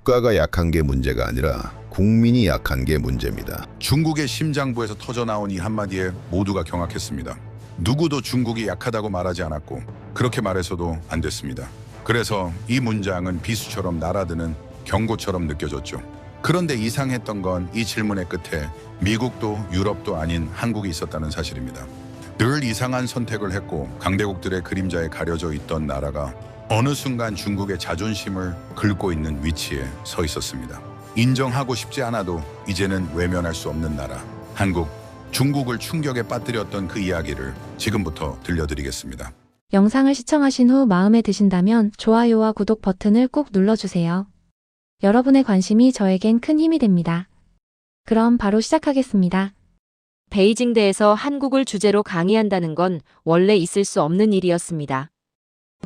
국가가 약한 게 문제가 아니라 국민이 약한 게 문제입니다. 중국의 심장부에서 터져나온 이 한마디에 모두가 경악했습니다. 누구도 중국이 약하다고 말하지 않았고 그렇게 말해서도 안 됐습니다. 그래서 이 문장은 비수처럼 날아드는 경고처럼 느껴졌죠. 그런데 이상했던 건 이 질문의 끝에 미국도 유럽도 아닌 한국이 있었다는 사실입니다. 늘 이상한 선택을 했고 강대국들의 그림자에 가려져 있던 나라가 어느 순간 중국의 자존심을 긁고 있는 위치에 서 있었습니다. 인정하고 싶지 않아도 이제는 외면할 수 없는 나라, 한국. 중국을 충격에 빠뜨렸던 그 이야기를 지금부터 들려드리겠습니다. 영상을 시청하신 후 마음에 드신다면 좋아요와 구독 버튼을 꼭 눌러주세요. 여러분의 관심이 저에겐 큰 힘이 됩니다. 그럼 바로 시작하겠습니다. 베이징대에서 한국을 주제로 강의한다는 건 원래 있을 수 없는 일이었습니다.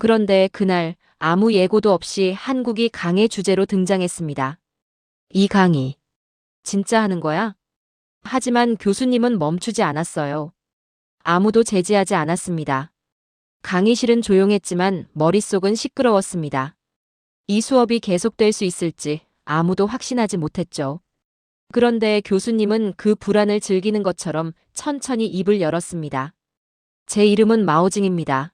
그런데 그날 아무 예고도 없이 한국이 강의 주제로 등장했습니다. 이 강의 진짜 하는 거야? 하지만 교수님은 멈추지 않았어요. 아무도 제지하지 않았습니다. 강의실은 조용했지만 머릿속은 시끄러웠습니다. 이 수업이 계속될 수 있을지 아무도 확신하지 못했죠. 그런데 교수님은 그 불안을 즐기는 것처럼 천천히 입을 열었습니다. 제 이름은 마오징입니다.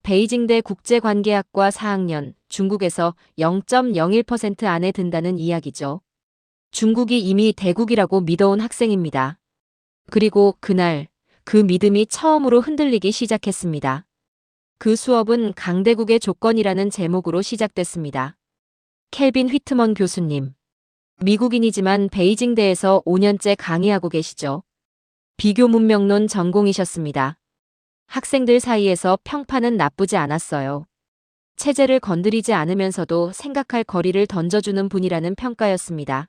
베이징대 국제관계학과 4학년, 중국에서 0.01% 안에 든다는 이야기죠. 중국이 이미 대국이라고 믿어온 학생입니다. 그리고 그날 그 믿음이 처음으로 흔들리기 시작했습니다. 그 수업은 강대국의 조건이라는 제목으로 시작됐습니다. 켈빈 휘트먼 교수님. 미국인이지만 베이징대에서 5년째 강의하고 계시죠. 비교 문명론 전공이셨습니다. 학생들 사이에서 평판은 나쁘지 않았어요. 체제를 건드리지 않으면서도 생각할 거리를 던져주는 분이라는 평가였습니다.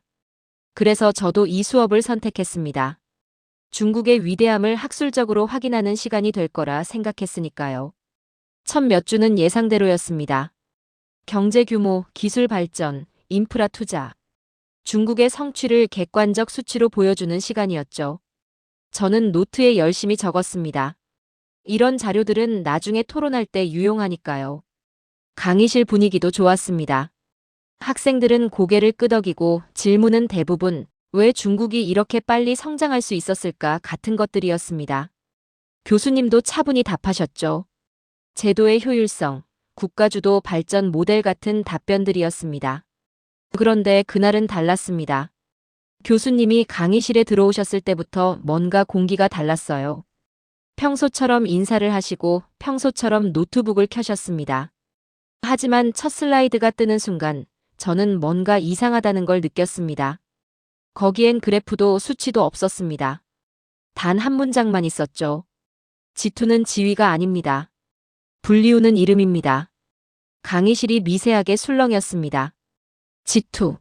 그래서 저도 이 수업을 선택했습니다. 중국의 위대함을 학술적으로 확인하는 시간이 될 거라 생각했으니까요. 첫 몇 주는 예상대로였습니다. 경제 규모, 기술 발전, 인프라 투자. 중국의 성취를 객관적 수치로 보여주는 시간이었죠. 저는 노트에 열심히 적었습니다. 이런 자료들은 나중에 토론할 때 유용하니까요. 강의실 분위기도 좋았습니다. 학생들은 고개를 끄덕이고 질문은 대부분 왜 중국이 이렇게 빨리 성장할 수 있었을까 같은 것들이었습니다. 교수님도 차분히 답하셨죠. 제도의 효율성, 국가주도 발전 모델 같은 답변들이었습니다. 그런데 그날은 달랐습니다. 교수님이 강의실에 들어오셨을 때부터 뭔가 공기가 달랐어요. 평소처럼 인사를 하시고 평소처럼 노트북을 켜셨습니다. 하지만 첫 슬라이드가 뜨는 순간 저는 뭔가 이상하다는 걸 느꼈습니다. 거기엔 그래프도 수치도 없었습니다. 단 한 문장만 있었죠. G2는 지위가 아닙니다. 불리우는 이름입니다. 강의실이 미세하게 술렁였습니다. G2.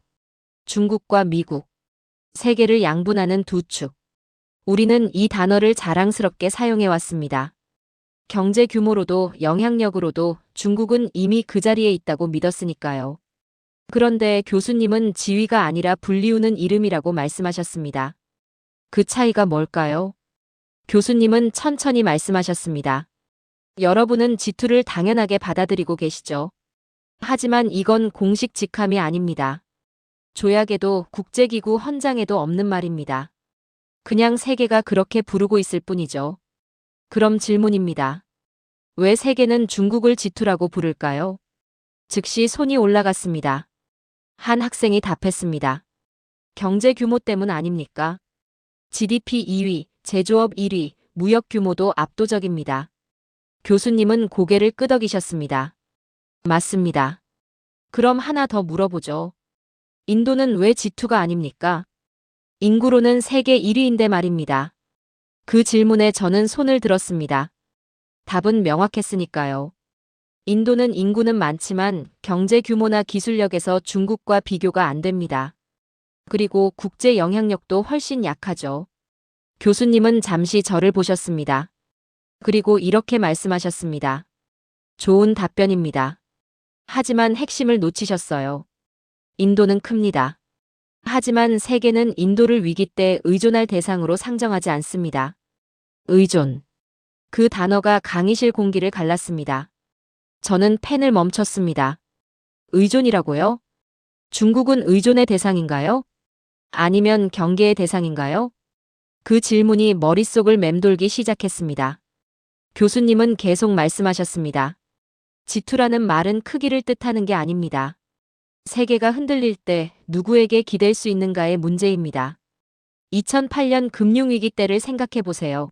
중국과 미국. 세계를 양분하는 두 축. 우리는 이 단어를 자랑스럽게 사용해왔습니다. 경제 규모로도 영향력으로도 중국은 이미 그 자리에 있다고 믿었으니까요. 그런데 교수님은 지위가 아니라 불리우는 이름이라고 말씀하셨습니다. 그 차이가 뭘까요? 교수님은 천천히 말씀하셨습니다. 여러분은 G2를 당연하게 받아들이고 계시죠. 하지만 이건 공식 직함이 아닙니다. 조약에도 국제기구 헌장에도 없는 말입니다. 그냥 세계가 그렇게 부르고 있을 뿐이죠. 그럼 질문입니다. 왜 세계는 중국을 G2라고 부를까요? 즉시 손이 올라갔습니다. 한 학생이 답했습니다. 경제 규모 때문 아닙니까? GDP 2위, 제조업 1위, 무역 규모도 압도적입니다. 교수님은 고개를 끄덕이셨습니다. 맞습니다. 그럼 하나 더 물어보죠. 인도는 왜 G2가 아닙니까? 인구로는 세계 1위인데 말입니다. 그 질문에 저는 손을 들었습니다. 답은 명확했으니까요. 인도는 인구는 많지만 경제 규모나 기술력에서 중국과 비교가 안 됩니다. 그리고 국제 영향력도 훨씬 약하죠. 교수님은 잠시 저를 보셨습니다. 그리고 이렇게 말씀하셨습니다. 좋은 답변입니다. 하지만 핵심을 놓치셨어요. 인도는 큽니다. 하지만 세계는 인도를 위기 때 의존할 대상으로 상정하지 않습니다. 의존. 그 단어가 강의실 공기를 갈랐습니다. 저는 펜을 멈췄습니다. 의존이라고요? 중국은 의존의 대상인가요? 아니면 경계의 대상인가요? 그 질문이 머릿속을 맴돌기 시작했습니다. 교수님은 계속 말씀하셨습니다. 지투라는 말은 크기를 뜻하는 게 아닙니다. 세계가 흔들릴 때 누구에게 기댈 수 있는가의 문제입니다. 2008년 금융위기 때를 생각해 보세요.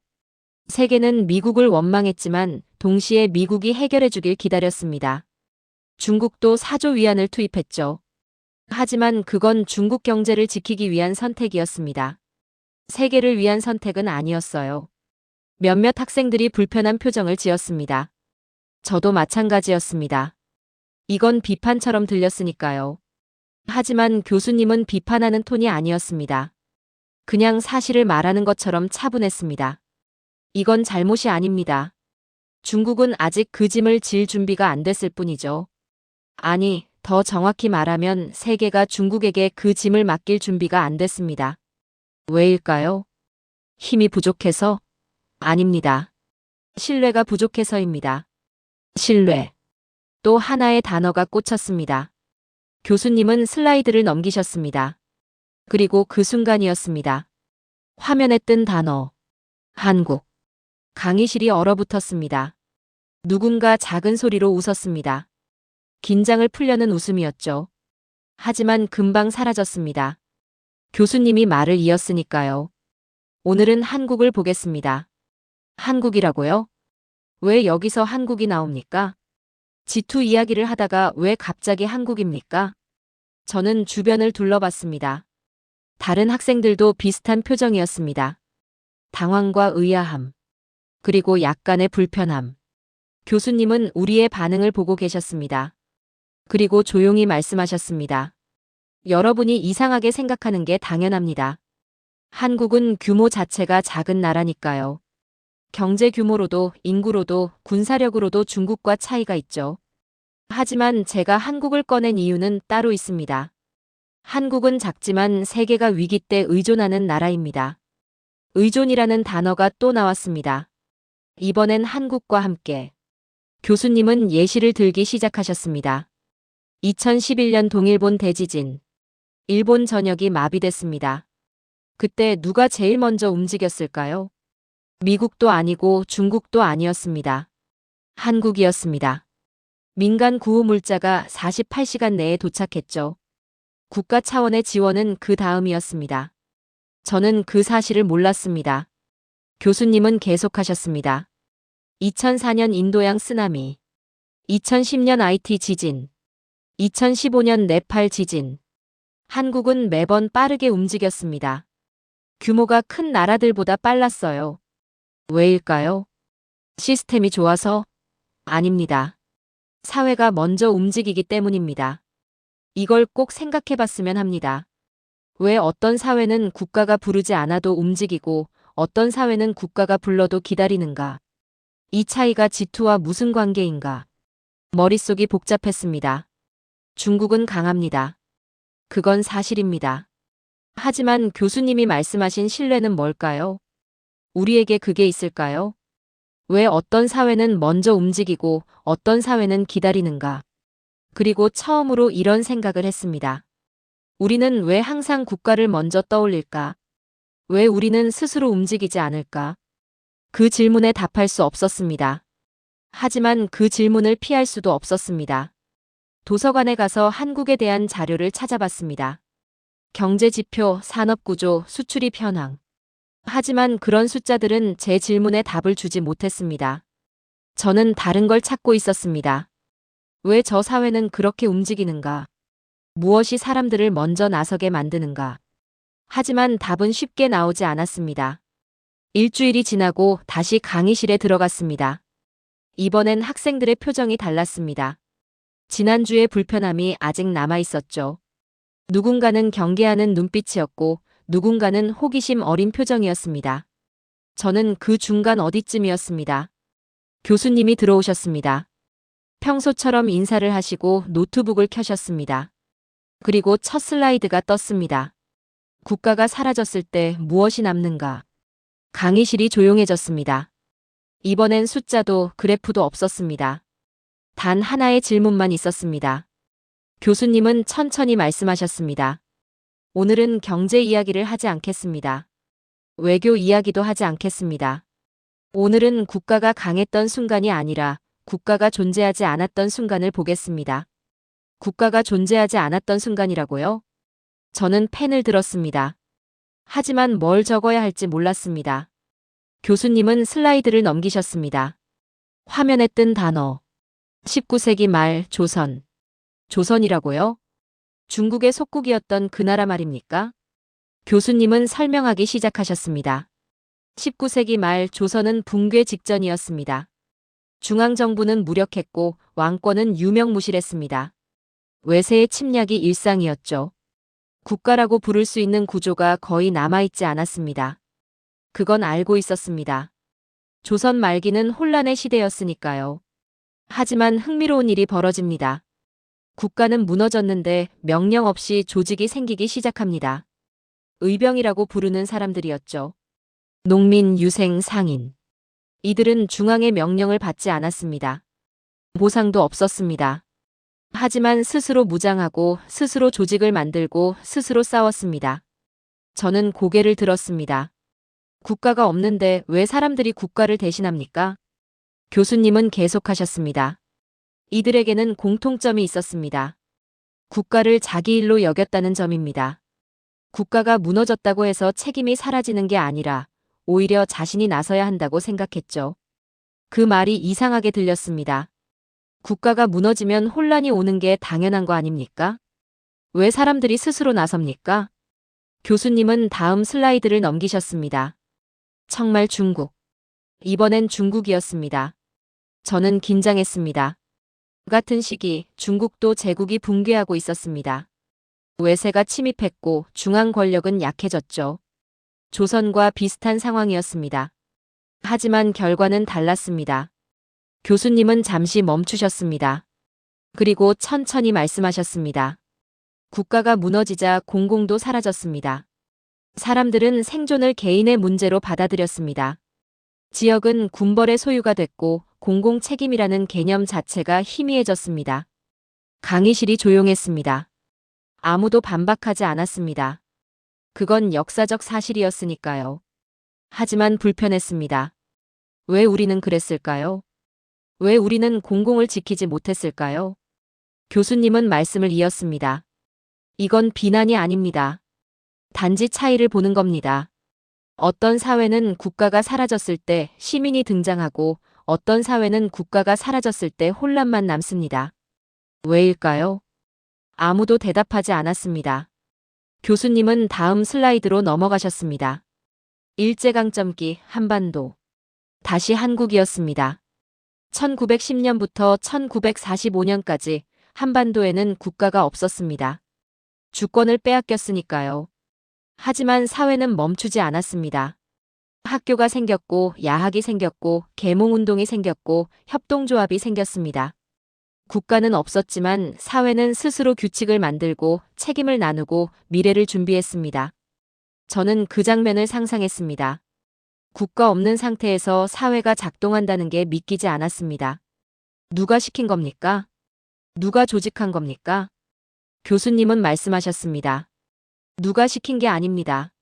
세계는 미국을 원망했지만 동시에 미국이 해결해 주길 기다렸습니다. 중국도 4조 위안을 투입했죠. 하지만 그건 중국 경제를 지키기 위한 선택이었습니다. 세계를 위한 선택은 아니었어요. 몇몇 학생들이 불편한 표정을 지었습니다. 저도 마찬가지였습니다. 이건 비판처럼 들렸으니까요. 하지만 교수님은 비판하는 톤이 아니었습니다. 그냥 사실을 말하는 것처럼 차분했습니다. 이건 잘못이 아닙니다. 중국은 아직 그 짐을 질 준비가 안 됐을 뿐이죠. 아니, 더 정확히 말하면 세계가 중국에게 그 짐을 맡길 준비가 안 됐습니다. 왜일까요? 힘이 부족해서? 아닙니다. 신뢰가 부족해서입니다. 신뢰. 또 하나의 단어가 꽂혔습니다. 교수님은 슬라이드를 넘기셨습니다. 그리고 그 순간이었습니다. 화면에 뜬 단어. 한국. 강의실이 얼어붙었습니다. 누군가 작은 소리로 웃었습니다. 긴장을 풀려는 웃음이었죠. 하지만 금방 사라졌습니다. 교수님이 말을 이었으니까요. 오늘은 한국을 보겠습니다. 한국이라고요? 왜 여기서 한국이 나옵니까? 지투 이야기를 하다가 왜 갑자기 한국입니까? 저는 주변을 둘러봤습니다. 다른 학생들도 비슷한 표정이었습니다. 당황과 의아함. 그리고 약간의 불편함. 교수님은 우리의 반응을 보고 계셨습니다. 그리고 조용히 말씀하셨습니다. 여러분이 이상하게 생각하는 게 당연합니다. 한국은 규모 자체가 작은 나라니까요. 경제 규모로도 인구로도 군사력으로도 중국과 차이가 있죠. 하지만 제가 한국을 꺼낸 이유는 따로 있습니다. 한국은 작지만 세계가 위기 때 의존하는 나라입니다. 의존이라는 단어가 또 나왔습니다. 이번엔 한국과 함께. 교수님은 예시를 들기 시작하셨습니다. 2011년 동일본 대지진. 일본 전역이 마비됐습니다. 그때 누가 제일 먼저 움직였을까요? 미국도 아니고 중국도 아니었습니다. 한국이었습니다. 민간 구호 물자가 48시간 내에 도착했죠. 국가 차원의 지원은 그 다음이었습니다. 저는 그 사실을 몰랐습니다. 교수님은 계속하셨습니다. 2004년 인도양 쓰나미, 2010년 IT 지진, 2015년 네팔 지진. 한국은 매번 빠르게 움직였습니다. 규모가 큰 나라들보다 빨랐어요. 왜일까요? 시스템이 좋아서? 아닙니다. 사회가 먼저 움직이기 때문입니다. 이걸 꼭 생각해 봤으면 합니다. 왜 어떤 사회는 국가가 부르지 않아도 움직이고 어떤 사회는 국가가 불러도 기다리는가? 이 차이가 지투와 무슨 관계인가? 머릿속이 복잡했습니다. 중국은 강합니다. 그건 사실입니다. 하지만 교수님이 말씀하신 신뢰는 뭘까요? 우리에게 그게 있을까요? 왜 어떤 사회는 먼저 움직이고 어떤 사회는 기다리는가? 그리고 처음으로 이런 생각을 했습니다. 우리는 왜 항상 국가를 먼저 떠올릴까? 왜 우리는 스스로 움직이지 않을까? 그 질문에 답할 수 없었습니다. 하지만 그 질문을 피할 수도 없었습니다. 도서관에 가서 한국에 대한 자료를 찾아봤습니다. 경제지표, 산업구조, 수출입 현황. 하지만 그런 숫자들은 제 질문에 답을 주지 못했습니다. 저는 다른 걸 찾고 있었습니다. 왜 저 사회는 그렇게 움직이는가? 무엇이 사람들을 먼저 나서게 만드는가? 하지만 답은 쉽게 나오지 않았습니다. 일주일이 지나고 다시 강의실에 들어갔습니다. 이번엔 학생들의 표정이 달랐습니다. 지난주의 불편함이 아직 남아 있었죠. 누군가는 경계하는 눈빛이었고 누군가는 호기심 어린 표정이었습니다. 저는 그 중간 어디쯤이었습니다. 교수님이 들어오셨습니다. 평소처럼 인사를 하시고 노트북을 켜셨습니다. 그리고 첫 슬라이드가 떴습니다. 국가가 사라졌을 때 무엇이 남는가? 강의실이 조용해졌습니다. 이번엔 숫자도 그래프도 없었습니다. 단 하나의 질문만 있었습니다. 교수님은 천천히 말씀하셨습니다. 오늘은 경제 이야기를 하지 않겠습니다. 외교 이야기도 하지 않겠습니다. 오늘은 국가가 강했던 순간이 아니라 국가가 존재하지 않았던 순간을 보겠습니다. 국가가 존재하지 않았던 순간이라고요? 저는 펜을 들었습니다. 하지만 뭘 적어야 할지 몰랐습니다. 교수님은 슬라이드를 넘기셨습니다. 화면에 뜬 단어. 19세기 말 조선. 조선이라고요? 중국의 속국이었던 그 나라 말입니까? 교수님은 설명하기 시작하셨습니다. 19세기 말 조선은 붕괴 직전이었습니다. 중앙정부는 무력했고 왕권은 유명무실했습니다. 외세의 침략이 일상이었죠. 국가라고 부를 수 있는 구조가 거의 남아있지 않았습니다. 그건 알고 있었습니다. 조선 말기는 혼란의 시대였으니까요. 하지만 흥미로운 일이 벌어집니다. 국가는 무너졌는데 명령 없이 조직이 생기기 시작합니다. 의병이라고 부르는 사람들이었죠. 농민, 유생, 상인. 이들은 중앙의 명령을 받지 않았습니다. 보상도 없었습니다. 하지만 스스로 무장하고 스스로 조직을 만들고 스스로 싸웠습니다. 저는 고개를 들었습니다. 국가가 없는데 왜 사람들이 국가를 대신합니까? 교수님은 계속하셨습니다. 이들에게는 공통점이 있었습니다. 국가를 자기 일로 여겼다는 점입니다. 국가가 무너졌다고 해서 책임이 사라지는 게 아니라 오히려 자신이 나서야 한다고 생각했죠. 그 말이 이상하게 들렸습니다. 국가가 무너지면 혼란이 오는 게 당연한 거 아닙니까? 왜 사람들이 스스로 나섭니까? 교수님은 다음 슬라이드를 넘기셨습니다. 정말 중국. 이번엔 중국이었습니다. 저는 긴장했습니다. 같은 시기 중국도 제국이 붕괴하고 있었습니다. 외세가 침입했고 중앙 권력은 약해졌죠. 조선과 비슷한 상황이었습니다. 하지만 결과는 달랐습니다. 교수님은 잠시 멈추셨습니다. 그리고 천천히 말씀하셨습니다. 국가가 무너지자 공공도 사라졌습니다. 사람들은 생존을 개인의 문제로 받아들였습니다. 지역은 군벌의 소유가 됐고 공공 책임이라는 개념 자체가 희미해졌습니다. 강의실이 조용했습니다. 아무도 반박하지 않았습니다. 그건 역사적 사실이었으니까요. 하지만 불편했습니다. 왜 우리는 그랬을까요? 왜 우리는 공공을 지키지 못했을까요? 교수님은 말씀을 이었습니다. 이건 비난이 아닙니다. 단지 차이를 보는 겁니다. 어떤 사회는 국가가 사라졌을 때 시민이 등장하고 어떤 사회는 국가가 사라졌을 때 혼란만 남습니다. 왜일까요? 아무도 대답하지 않았습니다. 교수님은 다음 슬라이드로 넘어가셨습니다. 일제강점기 한반도. 다시 한국이었습니다. 1910년부터 1945년까지 한반도에는 국가가 없었습니다. 주권을 빼앗겼으니까요. 하지만 사회는 멈추지 않았습니다. 학교가 생겼고 야학이 생겼고 계몽운동이 생겼고 협동조합이 생겼습니다. 국가는 없었지만 사회는 스스로 규칙을 만들고 책임을 나누고 미래를 준비했습니다. 저는 그 장면을 상상했습니다. 국가 없는 상태에서 사회가 작동한다는 게 믿기지 않았습니다. 누가 시킨 겁니까? 누가 조직한 겁니까? 교수님은 말씀하셨습니다. 누가 시킨 게 아닙니다.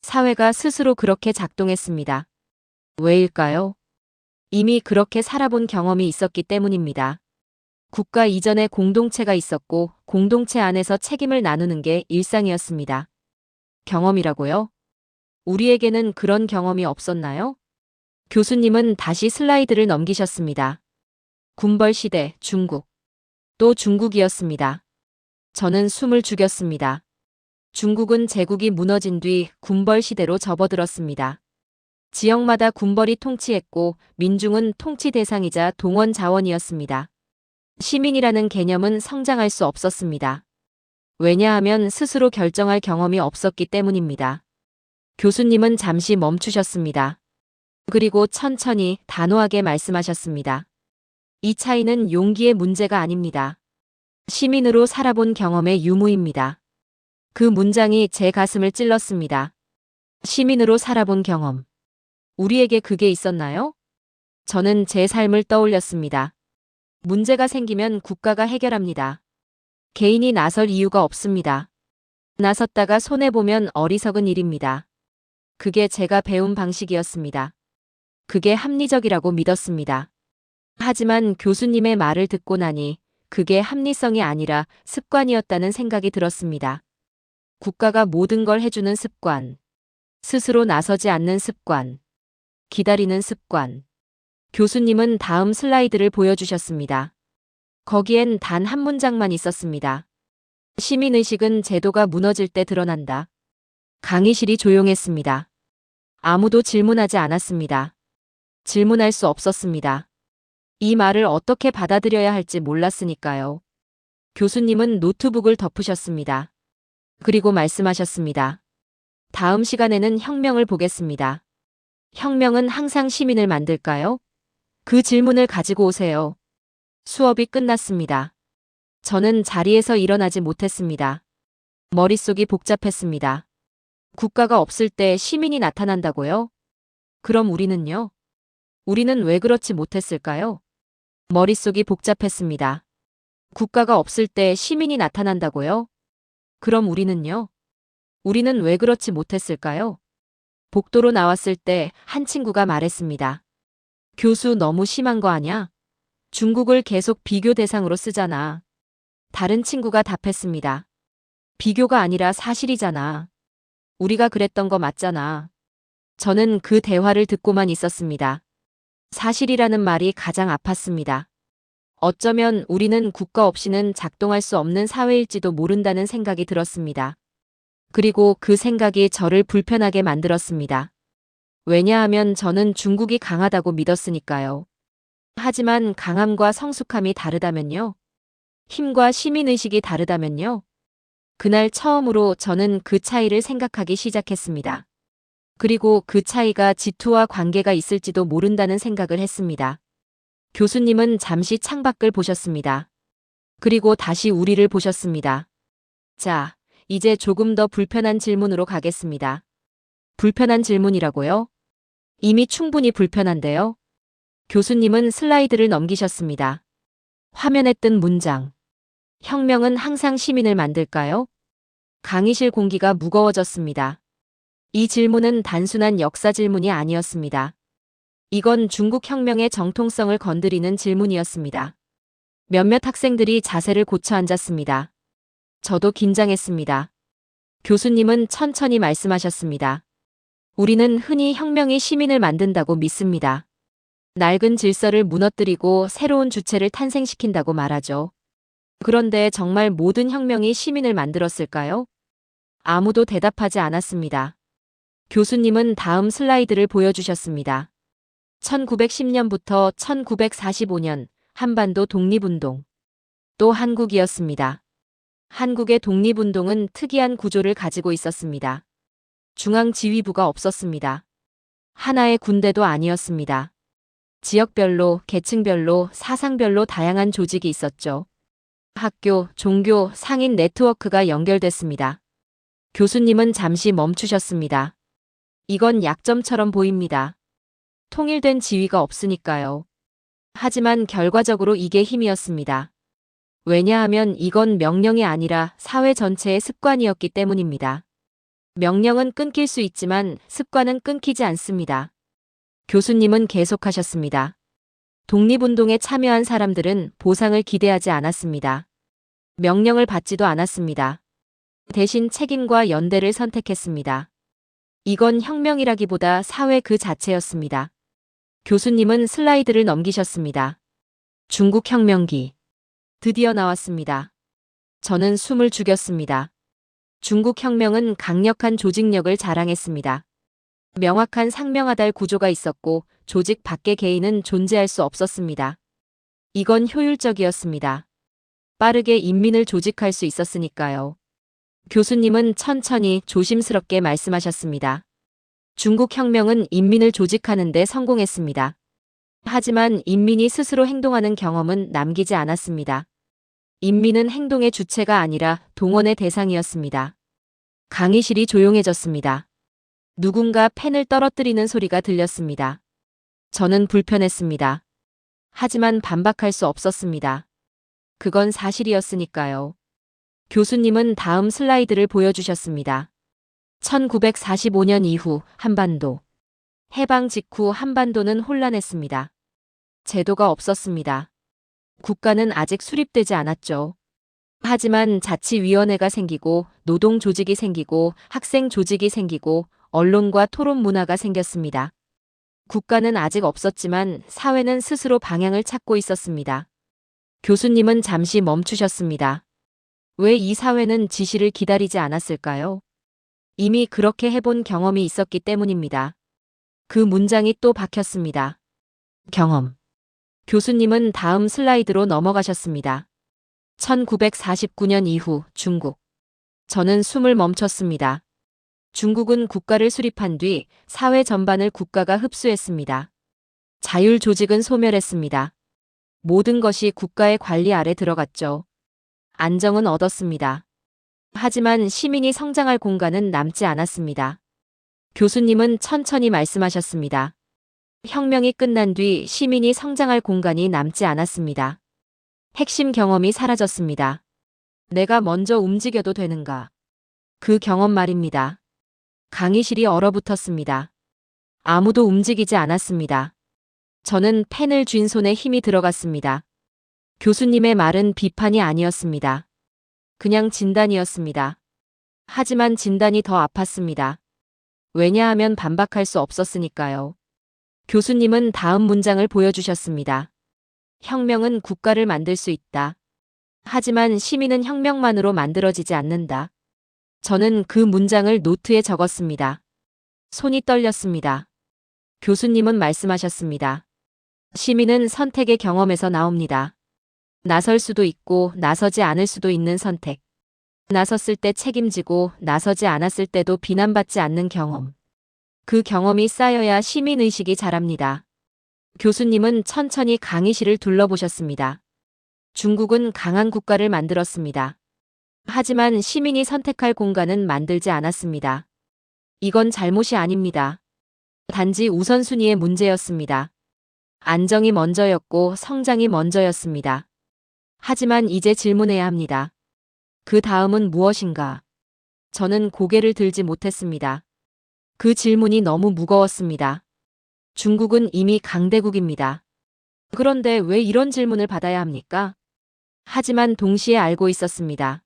사회가 스스로 그렇게 작동했습니다. 왜일까요? 이미 그렇게 살아본 경험이 있었기 때문입니다. 국가 이전에 공동체가 있었고 공동체 안에서 책임을 나누는 게 일상이었습니다. 경험이라고요? 우리에게는 그런 경험이 없었나요? 교수님은 다시 슬라이드를 넘기셨습니다. 군벌 시대 중국. 또 중국이었습니다. 저는 숨을 죽였습니다. 중국은 제국이 무너진 뒤 군벌 시대로 접어들었습니다. 지역마다 군벌이 통치했고 민중은 통치 대상이자 동원 자원이었습니다. 시민이라는 개념은 성장할 수 없었습니다. 왜냐하면 스스로 결정할 경험이 없었기 때문입니다. 교수님은 잠시 멈추셨습니다. 그리고 천천히 단호하게 말씀하셨습니다. 이 차이는 용기의 문제가 아닙니다. 시민으로 살아본 경험의 유무입니다. 그 문장이 제 가슴을 찔렀습니다. 시민으로 살아본 경험. 우리에게 그게 있었나요? 저는 제 삶을 떠올렸습니다. 문제가 생기면 국가가 해결합니다. 개인이 나설 이유가 없습니다. 나섰다가 손해보면 어리석은 일입니다. 그게 제가 배운 방식이었습니다. 그게 합리적이라고 믿었습니다. 하지만 교수님의 말을 듣고 나니 그게 합리성이 아니라 습관이었다는 생각이 들었습니다. 국가가 모든 걸 해주는 습관, 스스로 나서지 않는 습관, 기다리는 습관. 교수님은 다음 슬라이드를 보여주셨습니다. 거기엔 단 한 문장만 있었습니다. 시민의식은 제도가 무너질 때 드러난다. 강의실이 조용했습니다. 아무도 질문하지 않았습니다. 질문할 수 없었습니다. 이 말을 어떻게 받아들여야 할지 몰랐으니까요. 교수님은 노트북을 덮으셨습니다. 그리고 말씀하셨습니다. 다음 시간에는 혁명을 보겠습니다. 혁명은 항상 시민을 만들까요? 그 질문을 가지고 오세요. 수업이 끝났습니다. 저는 자리에서 일어나지 못했습니다. 머릿속이 복잡했습니다. 국가가 없을 때 시민이 나타난다고요? 그럼 우리는요? 우리는 왜 그렇지 못했을까요? 머릿속이 복잡했습니다. 국가가 없을 때 시민이 나타난다고요? 그럼 우리는요? 우리는 왜 그렇지 못했을까요? 복도로 나왔을 때 한 친구가 말했습니다. 교수 너무 심한 거 아냐? 중국을 계속 비교 대상으로 쓰잖아. 다른 친구가 답했습니다. 비교가 아니라 사실이잖아. 우리가 그랬던 거 맞잖아. 저는 그 대화를 듣고만 있었습니다. 사실이라는 말이 가장 아팠습니다. 어쩌면 우리는 국가 없이는 작동할 수 없는 사회일지도 모른다는 생각이 들었습니다. 그리고 그 생각이 저를 불편하게 만들었습니다. 왜냐하면 저는 중국이 강하다고 믿었으니까요. 하지만 강함과 성숙함이 다르다면요? 힘과 시민의식이 다르다면요? 그날 처음으로 저는 그 차이를 생각하기 시작했습니다. 그리고 그 차이가 지투와 관계가 있을지도 모른다는 생각을 했습니다. 교수님은 잠시 창밖을 보셨습니다. 그리고 다시 우리를 보셨습니다. 자, 이제 조금 더 불편한 질문으로 가겠습니다. 불편한 질문이라고요? 이미 충분히 불편한데요? 교수님은 슬라이드를 넘기셨습니다. 화면에 뜬 문장. 혁명은 항상 시민을 만들까요? 강의실 공기가 무거워졌습니다. 이 질문은 단순한 역사 질문이 아니었습니다. 이건 중국 혁명의 정통성을 건드리는 질문이었습니다. 몇몇 학생들이 자세를 고쳐 앉았습니다. 저도 긴장했습니다. 교수님은 천천히 말씀하셨습니다. 우리는 흔히 혁명이 시민을 만든다고 믿습니다. 낡은 질서를 무너뜨리고 새로운 주체를 탄생시킨다고 말하죠. 그런데 정말 모든 혁명이 시민을 만들었을까요? 아무도 대답하지 않았습니다. 교수님은 다음 슬라이드를 보여주셨습니다. 1910년부터 1945년 한반도 독립운동. 또 한국이었습니다. 한국의 독립운동은 특이한 구조를 가지고 있었습니다. 중앙지휘부가 없었습니다. 하나의 군대도 아니었습니다. 지역별로, 계층별로, 사상별로 다양한 조직이 있었죠. 학교, 종교, 상인 네트워크가 연결됐습니다. 교수님은 잠시 멈추셨습니다. 이건 약점처럼 보입니다. 통일된 지위가 없으니까요. 하지만 결과적으로 이게 힘이었습니다. 왜냐하면 이건 명령이 아니라 사회 전체의 습관이었기 때문입니다. 명령은 끊길 수 있지만 습관은 끊기지 않습니다. 교수님은 계속하셨습니다. 독립운동에 참여한 사람들은 보상을 기대하지 않았습니다. 명령을 받지도 않았습니다. 대신 책임과 연대를 선택했습니다. 이건 혁명이라기보다 사회 그 자체였습니다. 교수님은 슬라이드를 넘기셨습니다. 중국 혁명기. 드디어 나왔습니다. 저는 숨을 죽였습니다. 중국 혁명은 강력한 조직력을 자랑했습니다. 명확한 상명하달 구조가 있었고 조직 밖의 개인은 존재할 수 없었습니다. 이건 효율적이었습니다. 빠르게 인민을 조직할 수 있었으니까요. 교수님은 천천히 조심스럽게 말씀하셨습니다. 중국 혁명은 인민을 조직하는 데 성공했습니다. 하지만 인민이 스스로 행동하는 경험은 남기지 않았습니다. 인민은 행동의 주체가 아니라 동원의 대상이었습니다. 강의실이 조용해졌습니다. 누군가 펜을 떨어뜨리는 소리가 들렸습니다. 저는 불편했습니다. 하지만 반박할 수 없었습니다. 그건 사실이었으니까요. 교수님은 다음 슬라이드를 보여주셨습니다. 1945년 이후 한반도. 해방 직후 한반도는 혼란했습니다. 제도가 없었습니다. 국가는 아직 수립되지 않았죠. 하지만 자치위원회가 생기고 노동 조직이 생기고 학생 조직이 생기고 언론과 토론 문화가 생겼습니다. 국가는 아직 없었지만 사회는 스스로 방향을 찾고 있었습니다. 교수님은 잠시 멈추셨습니다. 왜 이 사회는 지시를 기다리지 않았을까요? 이미 그렇게 해본 경험이 있었기 때문입니다. 그 문장이 또 박혔습니다. 경험. 교수님은 다음 슬라이드로 넘어가셨습니다. 1949년 이후 중국. 저는 숨을 멈췄습니다. 중국은 국가를 수립한 뒤 사회 전반을 국가가 흡수했습니다. 자율 조직은 소멸했습니다. 모든 것이 국가의 관리 아래 들어갔죠. 안정은 얻었습니다. 하지만 시민이 성장할 공간은 남지 않았습니다. 교수님은 천천히 말씀하셨습니다. 혁명이 끝난 뒤 시민이 성장할 공간이 남지 않았습니다. 핵심 경험이 사라졌습니다. 내가 먼저 움직여도 되는가? 그 경험 말입니다. 강의실이 얼어붙었습니다. 아무도 움직이지 않았습니다. 저는 펜을 쥔 손에 힘이 들어갔습니다. 교수님의 말은 비판이 아니었습니다. 그냥 진단이었습니다. 하지만 진단이 더 아팠습니다. 왜냐하면 반박할 수 없었으니까요. 교수님은 다음 문장을 보여주셨습니다. 혁명은 국가를 만들 수 있다. 하지만 시민은 혁명만으로 만들어지지 않는다. 저는 그 문장을 노트에 적었습니다. 손이 떨렸습니다. 교수님은 말씀하셨습니다. 시민은 선택의 경험에서 나옵니다. 나설 수도 있고 나서지 않을 수도 있는 선택. 나섰을 때 책임지고 나서지 않았을 때도 비난받지 않는 경험. 그 경험이 쌓여야 시민의식이 자랍니다. 교수님은 천천히 강의실을 둘러보셨습니다. 중국은 강한 국가를 만들었습니다. 하지만 시민이 선택할 공간은 만들지 않았습니다. 이건 잘못이 아닙니다. 단지 우선순위의 문제였습니다. 안정이 먼저였고 성장이 먼저였습니다. 하지만 이제 질문해야 합니다. 그 다음은 무엇인가? 저는 고개를 들지 못했습니다. 그 질문이 너무 무거웠습니다. 중국은 이미 강대국입니다. 그런데 왜 이런 질문을 받아야 합니까? 하지만 동시에 알고 있었습니다.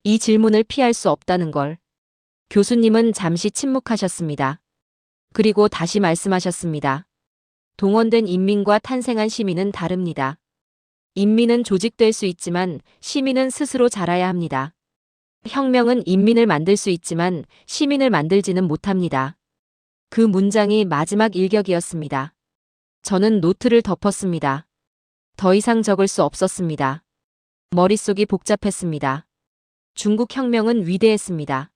이 질문을 피할 수 없다는 걸. 교수님은 잠시 침묵하셨습니다. 그리고 다시 말씀하셨습니다. 동원된 인민과 탄생한 시민은 다릅니다. 인민은 조직될 수 있지만 시민은 스스로 자라야 합니다. 혁명은 인민을 만들 수 있지만 시민을 만들지는 못합니다. 그 문장이 마지막 일격이었습니다. 저는 노트를 덮었습니다. 더 이상 적을 수 없었습니다. 머릿속이 복잡했습니다. 중국 혁명은 위대했습니다.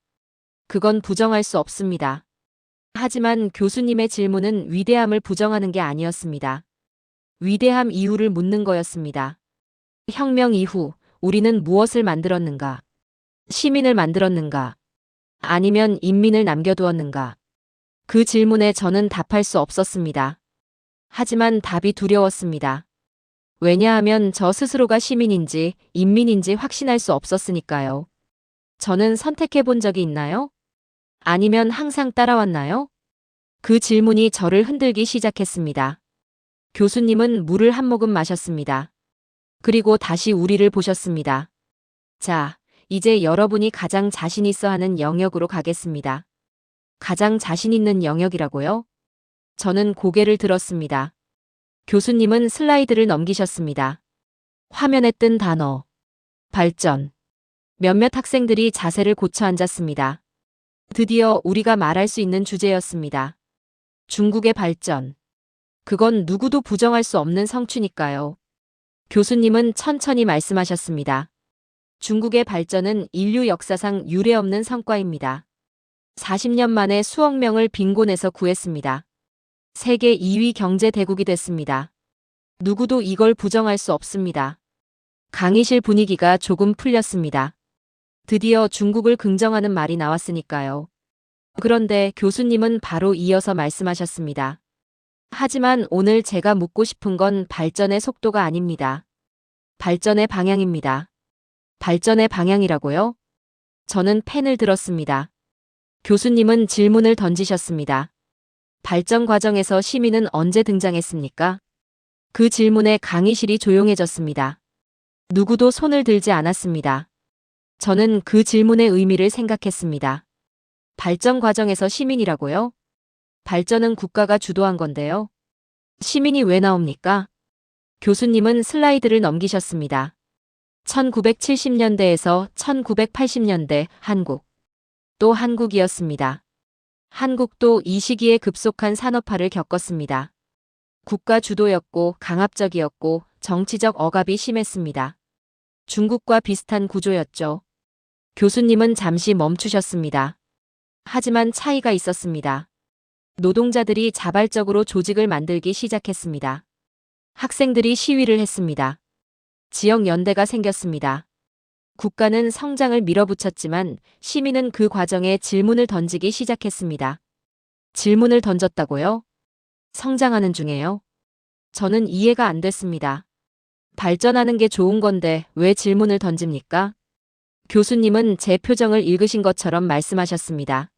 그건 부정할 수 없습니다. 하지만 교수님의 질문은 위대함을 부정하는 게 아니었습니다. 위대함 이유를 묻는 거였습니다. 혁명 이후 우리는 무엇을 만들었는가? 시민을 만들었는가? 아니면 인민을 남겨두었는가? 그 질문에 저는 답할 수 없었습니다. 하지만 답이 두려웠습니다. 왜냐하면 저 스스로가 시민인지 인민인지 확신할 수 없었으니까요. 저는 선택해 본 적이 있나요? 아니면 항상 따라왔나요? 그 질문이 저를 흔들기 시작했습니다. 교수님은 물을 한 모금 마셨습니다. 그리고 다시 우리를 보셨습니다. 자, 이제 여러분이 가장 자신 있어 하는 영역으로 가겠습니다. 가장 자신 있는 영역이라고요? 저는 고개를 들었습니다. 교수님은 슬라이드를 넘기셨습니다. 화면에 뜬 단어. 발전. 몇몇 학생들이 자세를 고쳐 앉았습니다. 드디어 우리가 말할 수 있는 주제였습니다. 중국의 발전. 그건 누구도 부정할 수 없는 성취니까요. 교수님은 천천히 말씀하셨습니다. 중국의 발전은 인류 역사상 유례없는 성과입니다. 40년 만에 수억 명을 빈곤에서 구했습니다. 세계 2위 경제 대국이 됐습니다. 누구도 이걸 부정할 수 없습니다. 강의실 분위기가 조금 풀렸습니다. 드디어 중국을 긍정하는 말이 나왔으니까요. 그런데 교수님은 바로 이어서 말씀하셨습니다. 하지만 오늘 제가 묻고 싶은 건 발전의 속도가 아닙니다. 발전의 방향입니다. 발전의 방향이라고요? 저는 펜을 들었습니다. 교수님은 질문을 던지셨습니다. 발전 과정에서 시민은 언제 등장했습니까? 그 질문에 강의실이 조용해졌습니다. 누구도 손을 들지 않았습니다. 저는 그 질문의 의미를 생각했습니다. 발전 과정에서 시민이라고요? 발전은 국가가 주도한 건데요. 시민이 왜 나옵니까? 교수님은 슬라이드를 넘기셨습니다. 1970년대에서 1980년대 한국. 또 한국이었습니다. 한국도 이 시기에 급속한 산업화를 겪었습니다. 국가 주도였고 강압적이었고 정치적 억압이 심했습니다. 중국과 비슷한 구조였죠. 교수님은 잠시 멈추셨습니다. 하지만 차이가 있었습니다. 노동자들이 자발적으로 조직을 만들기 시작했습니다. 학생들이 시위를 했습니다. 지역 연대가 생겼습니다. 국가는 성장을 밀어붙였지만 시민은 그 과정에 질문을 던지기 시작했습니다. 질문을 던졌다고요? 성장하는 중에요? 저는 이해가 안 됐습니다. 발전하는 게 좋은 건데 왜 질문을 던집니까? 교수님은 제 표정을 읽으신 것처럼 말씀하셨습니다.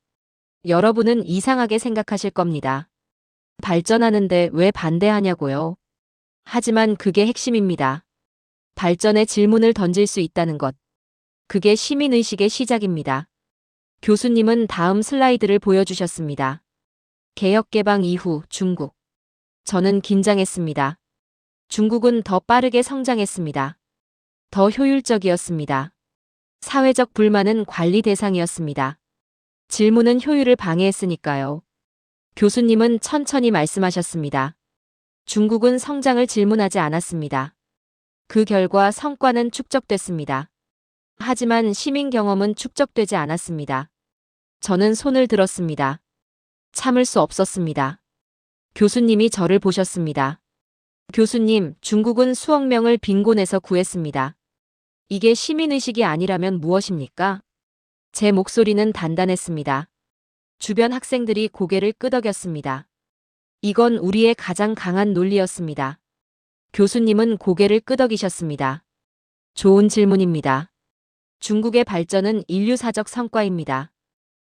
여러분은 이상하게 생각하실 겁니다. 발전하는데 왜 반대하냐고요? 하지만 그게 핵심입니다. 발전에 질문을 던질 수 있다는 것. 그게 시민의식의 시작입니다. 교수님은 다음 슬라이드를 보여주셨습니다. 개혁개방 이후 중국. 저는 긴장했습니다. 중국은 더 빠르게 성장했습니다. 더 효율적이었습니다. 사회적 불만은 관리 대상이었습니다. 질문은 효율을 방해했으니까요. 교수님은 천천히 말씀하셨습니다. 중국은 성장을 질문하지 않았습니다. 그 결과 성과는 축적됐습니다. 하지만 시민 경험은 축적되지 않았습니다. 저는 손을 들었습니다. 참을 수 없었습니다. 교수님이 저를 보셨습니다. 교수님, 중국은 수억 명을 빈곤에서 구했습니다. 이게 시민의식이 아니라면 무엇입니까? 제 목소리는 단단했습니다. 주변 학생들이 고개를 끄덕였습니다. 이건 우리의 가장 강한 논리였습니다. 교수님은 고개를 끄덕이셨습니다. 좋은 질문입니다. 중국의 발전은 인류사적 성과입니다.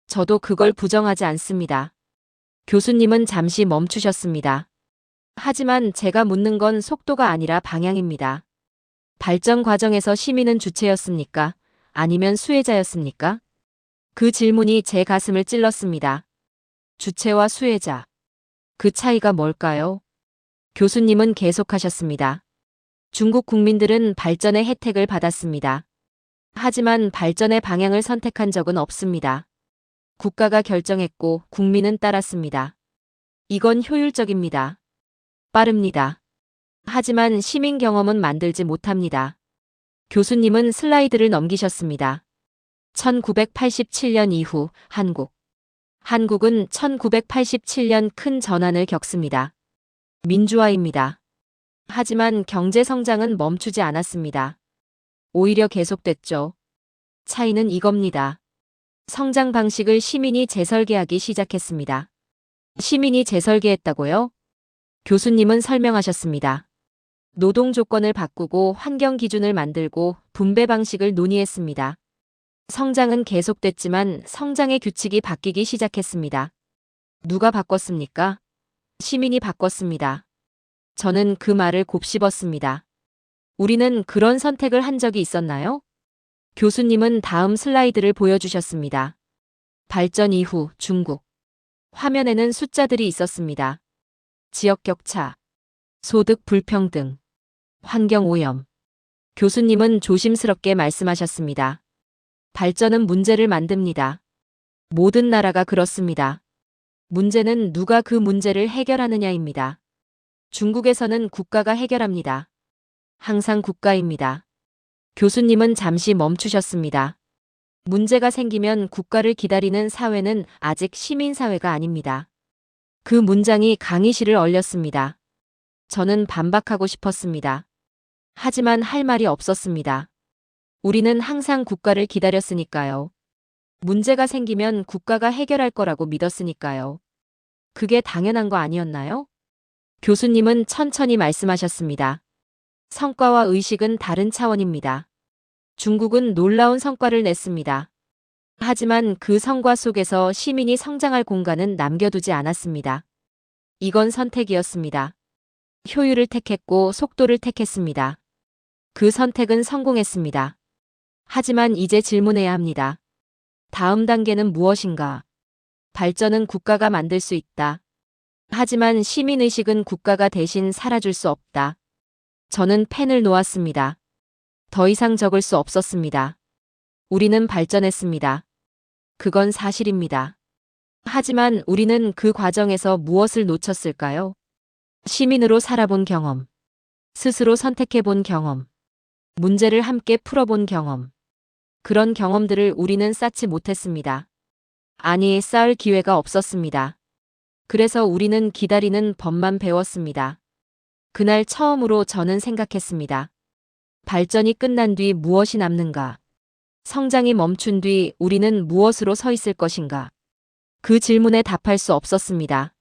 저도 그걸 부정하지 않습니다. 교수님은 잠시 멈추셨습니다. 하지만 제가 묻는 건 속도가 아니라 방향입니다. 발전 과정에서 시민은 주체였습니까? 아니면 수혜자였습니까? 그 질문이 제 가슴을 찔렀습니다. 주체와 수혜자. 그 차이가 뭘까요? 교수님은 계속하셨습니다. 중국 국민들은 발전의 혜택을 받았습니다. 하지만 발전의 방향을 선택한 적은 없습니다. 국가가 결정했고 국민은 따랐습니다. 이건 효율적입니다. 빠릅니다. 하지만 시민 경험은 만들지 못합니다. 교수님은 슬라이드를 넘기셨습니다. 1987년 이후 한국. 한국은 1987년 큰 전환을 겪습니다. 민주화입니다. 하지만 경제 성장은 멈추지 않았습니다. 오히려 계속됐죠. 차이는 이겁니다. 성장 방식을 시민이 재설계하기 시작했습니다. 시민이 재설계했다고요? 교수님은 설명하셨습니다. 노동 조건을 바꾸고 환경 기준을 만들고 분배 방식을 논의했습니다. 성장은 계속됐지만 성장의 규칙이 바뀌기 시작했습니다. 누가 바꿨습니까? 시민이 바꿨습니다. 저는 그 말을 곱씹었습니다. 우리는 그런 선택을 한 적이 있었나요? 교수님은 다음 슬라이드를 보여주셨습니다. 발전 이후 중국. 화면에는 숫자들이 있었습니다. 지역 격차, 소득 불평등, 환경 오염. 교수님은 조심스럽게 말씀하셨습니다. 발전은 문제를 만듭니다. 모든 나라가 그렇습니다. 문제는 누가 그 문제를 해결하느냐입니다. 중국에서는 국가가 해결합니다. 항상 국가입니다. 교수님은 잠시 멈추셨습니다. 문제가 생기면 국가를 기다리는 사회는 아직 시민사회가 아닙니다. 그 문장이 강의실을 얼렸습니다. 저는 반박하고 싶었습니다. 하지만 할 말이 없었습니다. 우리는 항상 국가를 기다렸으니까요. 문제가 생기면 국가가 해결할 거라고 믿었으니까요. 그게 당연한 거 아니었나요? 교수님은 천천히 말씀하셨습니다. 성과와 의식은 다른 차원입니다. 중국은 놀라운 성과를 냈습니다. 하지만 그 성과 속에서 시민이 성장할 공간은 남겨두지 않았습니다. 이건 선택이었습니다. 효율을 택했고 속도를 택했습니다. 그 선택은 성공했습니다. 하지만 이제 질문해야 합니다. 다음 단계는 무엇인가? 발전은 국가가 만들 수 있다. 하지만 시민의식은 국가가 대신 살아줄 수 없다. 저는 펜을 놓았습니다. 더 이상 적을 수 없었습니다. 우리는 발전했습니다. 그건 사실입니다. 하지만 우리는 그 과정에서 무엇을 놓쳤을까요? 시민으로 살아본 경험, 스스로 선택해본 경험, 문제를 함께 풀어본 경험. 그런 경험들을 우리는 쌓지 못했습니다. 아니, 쌓을 기회가 없었습니다. 그래서 우리는 기다리는 법만 배웠습니다. 그날 처음으로 저는 생각했습니다. 발전이 끝난 뒤 무엇이 남는가? 성장이 멈춘 뒤 우리는 무엇으로 서 있을 것인가? 그 질문에 답할 수 없었습니다.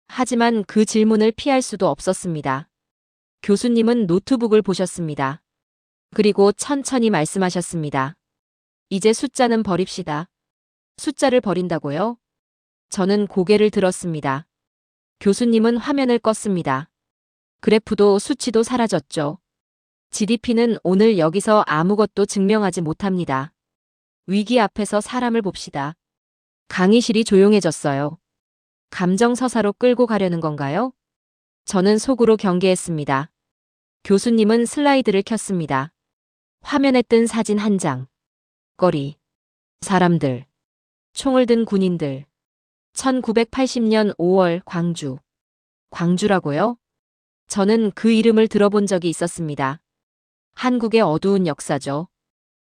하지만 그 질문을 피할 수도 없었습니다. 교수님은 노트북을 보셨습니다. 그리고 천천히 말씀하셨습니다. 이제 숫자는 버립시다. 숫자를 버린다고요? 저는 고개를 들었습니다. 교수님은 화면을 껐습니다. 그래프도 수치도 사라졌죠. GDP는 오늘 여기서 아무것도 증명하지 못합니다. 위기 앞에서 사람을 봅시다. 강의실이 조용해졌어요. 감정서사로 끌고 가려는 건가요? 저는 속으로 경계했습니다. 교수님은 슬라이드를 켰습니다. 화면에 뜬 사진 한 장. 거리. 사람들. 총을 든 군인들. 1980년 5월 광주. 광주라고요? 저는 그 이름을 들어본 적이 있었습니다. 한국의 어두운 역사죠.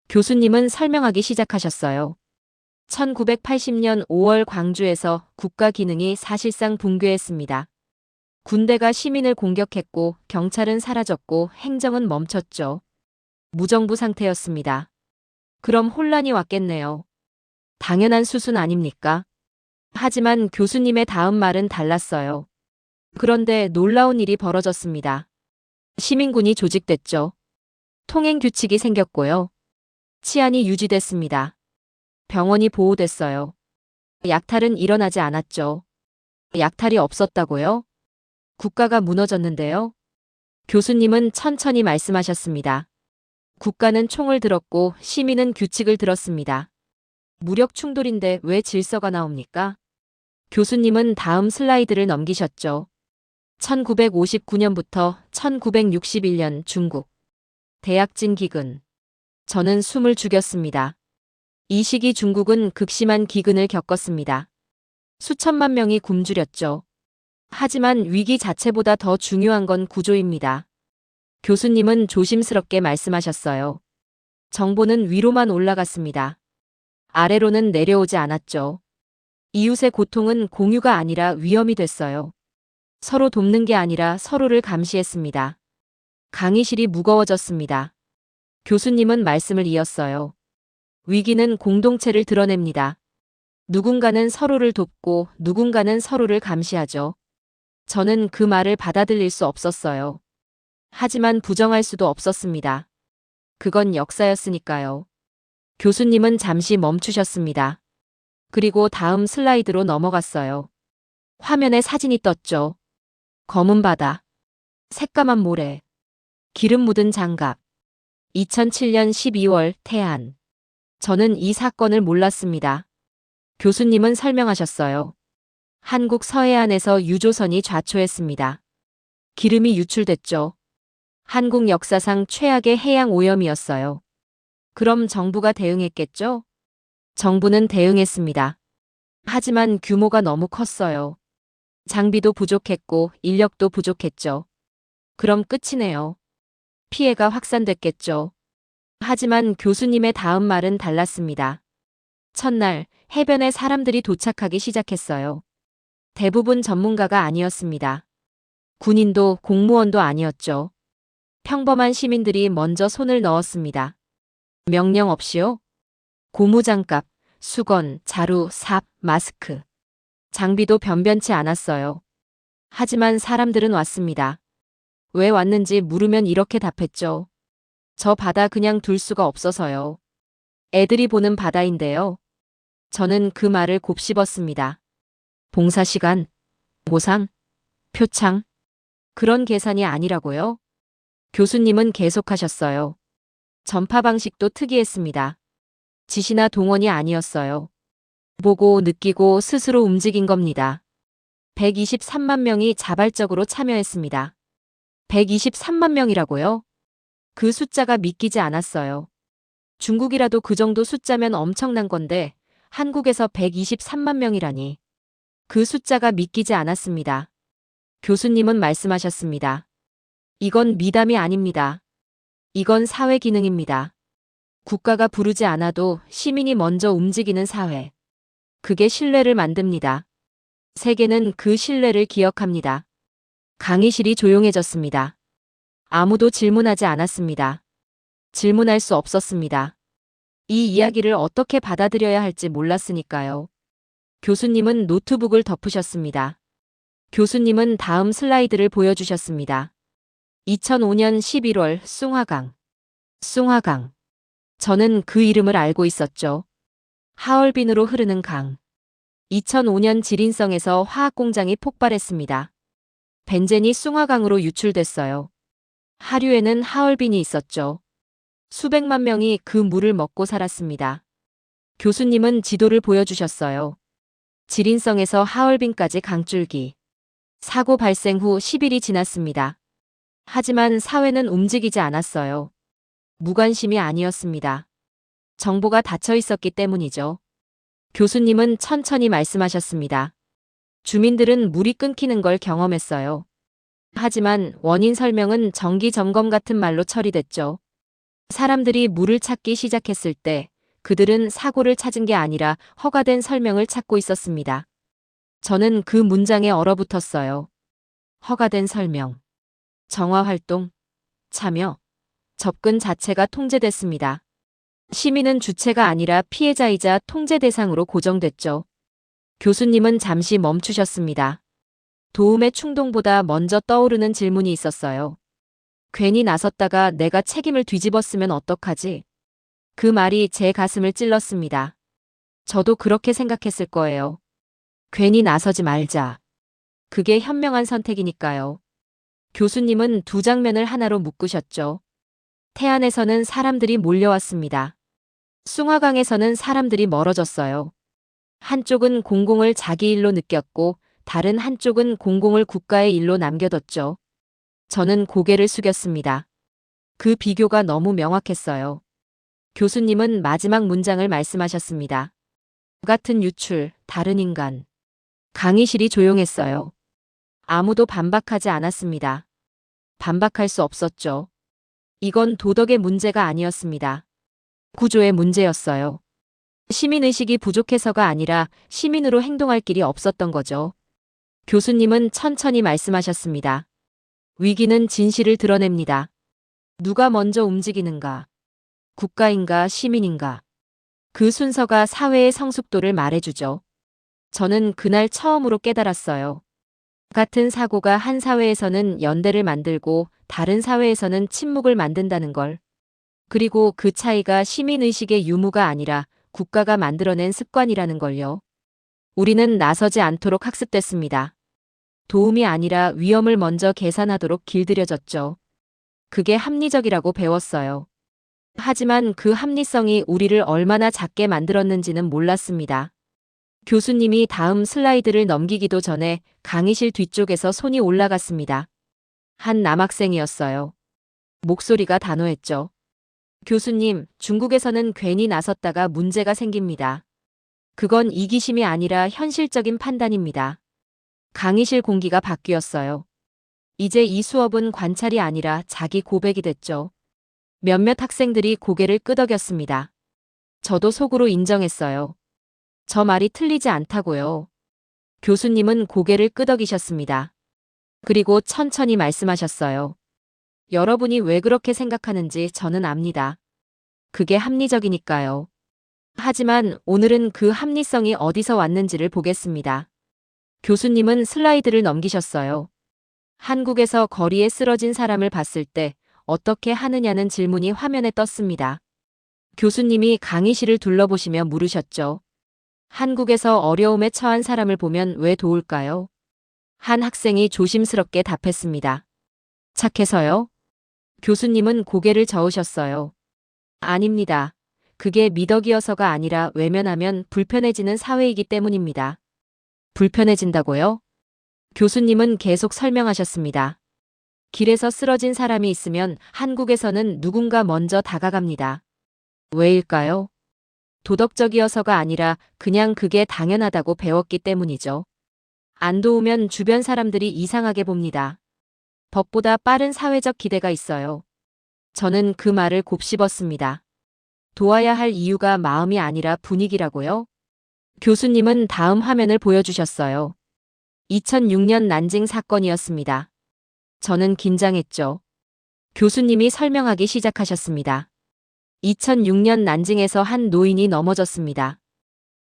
교수님은 설명하기 시작하셨어요. 1980년 5월 광주에서 국가 기능이 사실상 붕괴했습니다. 군대가 시민을 공격했고 경찰은 사라졌고 행정은 멈췄죠. 무정부 상태였습니다. 그럼 혼란이 왔겠네요. 당연한 수순 아닙니까? 하지만 교수님의 다음 말은 달랐어요. 그런데 놀라운 일이 벌어졌습니다. 시민군이 조직됐죠. 통행 규칙이 생겼고요. 치안이 유지됐습니다. 병원이 보호됐어요. 약탈은 일어나지 않았죠. 약탈이 없었다고요? 국가가 무너졌는데요. 교수님은 천천히 말씀하셨습니다. 국가는 총을 들었고 시민은 규칙을 들었습니다. 무력 충돌인데 왜 질서가 나옵니까? 교수님은 다음 슬라이드를 넘기셨죠. 1959년부터 1961년 중국. 대약진 기근. 저는 숨을 죽였습니다. 이 시기 중국은 극심한 기근을 겪었습니다. 수천만 명이 굶주렸죠. 하지만 위기 자체보다 더 중요한 건 구조입니다. 교수님은 조심스럽게 말씀하셨어요. 정보는 위로만 올라갔습니다. 아래로는 내려오지 않았죠. 이웃의 고통은 공유가 아니라 위험이 됐어요. 서로 돕는 게 아니라 서로를 감시했습니다. 강의실이 무거워졌습니다. 교수님은 말씀을 이었어요. 위기는 공동체를 드러냅니다. 누군가는 서로를 돕고 누군가는 서로를 감시하죠. 저는 그 말을 받아들일 수 없었어요. 하지만 부정할 수도 없었습니다. 그건 역사였으니까요. 교수님은 잠시 멈추셨습니다. 그리고 다음 슬라이드로 넘어갔어요. 화면에 사진이 떴죠. 검은 바다, 새까만 모래, 기름 묻은 장갑. 2007년 12월 태안. 저는 이 사건을 몰랐습니다. 교수님은 설명하셨어요. 한국 서해안에서 유조선이 좌초했습니다. 기름이 유출됐죠. 한국 역사상 최악의 해양 오염이었어요. 그럼 정부가 대응했겠죠? 정부는 대응했습니다. 하지만 규모가 너무 컸어요. 장비도 부족했고 인력도 부족했죠. 그럼 끝이네요. 피해가 확산됐겠죠. 하지만 교수님의 다음 말은 달랐습니다. 첫날 해변에 사람들이 도착하기 시작했어요. 대부분 전문가가 아니었습니다. 군인도 공무원도 아니었죠. 평범한 시민들이 먼저 손을 넣었습니다. 명령 없이요? 고무장갑, 수건, 자루, 삽, 마스크. 장비도 변변치 않았어요. 하지만 사람들은 왔습니다. 왜 왔는지 물으면 이렇게 답했죠. 저 바다 그냥 둘 수가 없어서요. 애들이 보는 바다인데요. 저는 그 말을 곱씹었습니다. 봉사 시간, 보상, 표창, 그런 계산이 아니라고요? 교수님은 계속하셨어요. 전파 방식도 특이했습니다. 지시나 동원이 아니었어요. 보고 느끼고 스스로 움직인 겁니다. 123만 명이 자발적으로 참여했습니다. 123만 명이라고요? 그 숫자가 믿기지 않았어요. 중국이라도 그 정도 숫자면 엄청난 건데 한국에서 123만 명이라니. 그 숫자가 믿기지 않았습니다. 교수님은 말씀하셨습니다. 이건 미담이 아닙니다. 이건 사회 기능입니다. 국가가 부르지 않아도 시민이 먼저 움직이는 사회. 그게 신뢰를 만듭니다. 세계는 그 신뢰를 기억합니다. 강의실이 조용해졌습니다. 아무도 질문하지 않았습니다. 질문할 수 없었습니다. 이 이야기를 어떻게 받아들여야 할지 몰랐으니까요. 교수님은 노트북을 덮으셨습니다. 교수님은 다음 슬라이드를 보여주셨습니다. 2005년 11월 숭화강. 숭화강. 저는 그 이름을 알고 있었죠. 하얼빈으로 흐르는 강. 2005년 지린성에서 화학공장이 폭발했습니다. 벤젠이 숭화강으로 유출됐어요. 하류에는 하얼빈이 있었죠. 수백만 명이 그 물을 먹고 살았습니다. 교수님은 지도를 보여주셨어요. 지린성에서 하얼빈까지 강줄기. 사고 발생 후 10일이 지났습니다. 하지만 사회는 움직이지 않았어요. 무관심이 아니었습니다. 정보가 닫혀 있었기 때문이죠. 교수님은 천천히 말씀하셨습니다. 주민들은 물이 끊기는 걸 경험했어요. 하지만 원인 설명은 정기 점검 같은 말로 처리됐죠. 사람들이 물을 찾기 시작했을 때 그들은 사고를 찾은 게 아니라 허가된 설명을 찾고 있었습니다. 저는 그 문장에 얼어붙었어요. 허가된 설명. 정화활동, 참여, 접근 자체가 통제됐습니다. 시민은 주체가 아니라 피해자이자 통제 대상으로 고정됐죠. 교수님은 잠시 멈추셨습니다. 도움의 충동보다 먼저 떠오르는 질문이 있었어요. 괜히 나섰다가 내가 책임을 뒤집었으면 어떡하지? 그 말이 제 가슴을 찔렀습니다. 저도 그렇게 생각했을 거예요. 괜히 나서지 말자. 그게 현명한 선택이니까요. 교수님은 두 장면을 하나로 묶으셨죠. 태안에서는 사람들이 몰려왔습니다. 숭화강에서는 사람들이 멀어졌어요. 한쪽은 공공을 자기 일로 느꼈고 다른 한쪽은 공공을 국가의 일로 남겨뒀죠. 저는 고개를 숙였습니다. 그 비교가 너무 명확했어요. 교수님은 마지막 문장을 말씀하셨습니다. 같은 유출, 다른 인간. 강의실이 조용했어요. 아무도 반박하지 않았습니다. 반박할 수 없었죠. 이건 도덕의 문제가 아니었습니다. 구조의 문제였어요. 시민의식이 부족해서가 아니라 시민으로 행동할 길이 없었던 거죠. 교수님은 천천히 말씀하셨습니다. 위기는 진실을 드러냅니다. 누가 먼저 움직이는가? 국가인가 시민인가? 그 순서가 사회의 성숙도를 말해주죠. 저는 그날 처음으로 깨달았어요. 같은 사고가 한 사회에서는 연대를 만들고 다른 사회에서는 침묵을 만든다는 걸. 그리고 그 차이가 시민의식의 유무가 아니라 국가가 만들어낸 습관이라는 걸요. 우리는 나서지 않도록 학습됐습니다. 도움이 아니라 위험을 먼저 계산하도록 길들여졌죠. 그게 합리적이라고 배웠어요. 하지만 그 합리성이 우리를 얼마나 작게 만들었는지는 몰랐습니다. 교수님이 다음 슬라이드를 넘기기도 전에 강의실 뒤쪽에서 손이 올라갔습니다. 한 남학생이었어요. 목소리가 단호했죠. 교수님, 중국에서는 괜히 나섰다가 문제가 생깁니다. 그건 이기심이 아니라 현실적인 판단입니다. 강의실 공기가 바뀌었어요. 이제 이 수업은 관찰이 아니라 자기 고백이 됐죠. 몇몇 학생들이 고개를 끄덕였습니다. 저도 속으로 인정했어요. 저 말이 틀리지 않다고요. 교수님은 고개를 끄덕이셨습니다. 그리고 천천히 말씀하셨어요. 여러분이 왜 그렇게 생각하는지 저는 압니다. 그게 합리적이니까요. 하지만 오늘은 그 합리성이 어디서 왔는지를 보겠습니다. 교수님은 슬라이드를 넘기셨어요. 한국에서 거리에 쓰러진 사람을 봤을 때 어떻게 하느냐는 질문이 화면에 떴습니다. 교수님이 강의실을 둘러보시며 물으셨죠. 한국에서 어려움에 처한 사람을 보면 왜 도울까요? 한 학생이 조심스럽게 답했습니다. 착해서요? 교수님은 고개를 저으셨어요. 아닙니다. 그게 미덕이어서가 아니라 외면하면 불편해지는 사회이기 때문입니다. 불편해진다고요? 교수님은 계속 설명하셨습니다. 길에서 쓰러진 사람이 있으면 한국에서는 누군가 먼저 다가갑니다. 왜일까요? 도덕적이어서가 아니라 그냥 그게 당연하다고 배웠기 때문이죠. 안 도우면 주변 사람들이 이상하게 봅니다. 법보다 빠른 사회적 기대가 있어요. 저는 그 말을 곱씹었습니다. 도와야 할 이유가 마음이 아니라 분위기라고요? 교수님은 다음 화면을 보여주셨어요. 2006년 난징 사건이었습니다. 저는 긴장했죠. 교수님이 설명하기 시작하셨습니다. 2006년 난징에서 한 노인이 넘어졌습니다.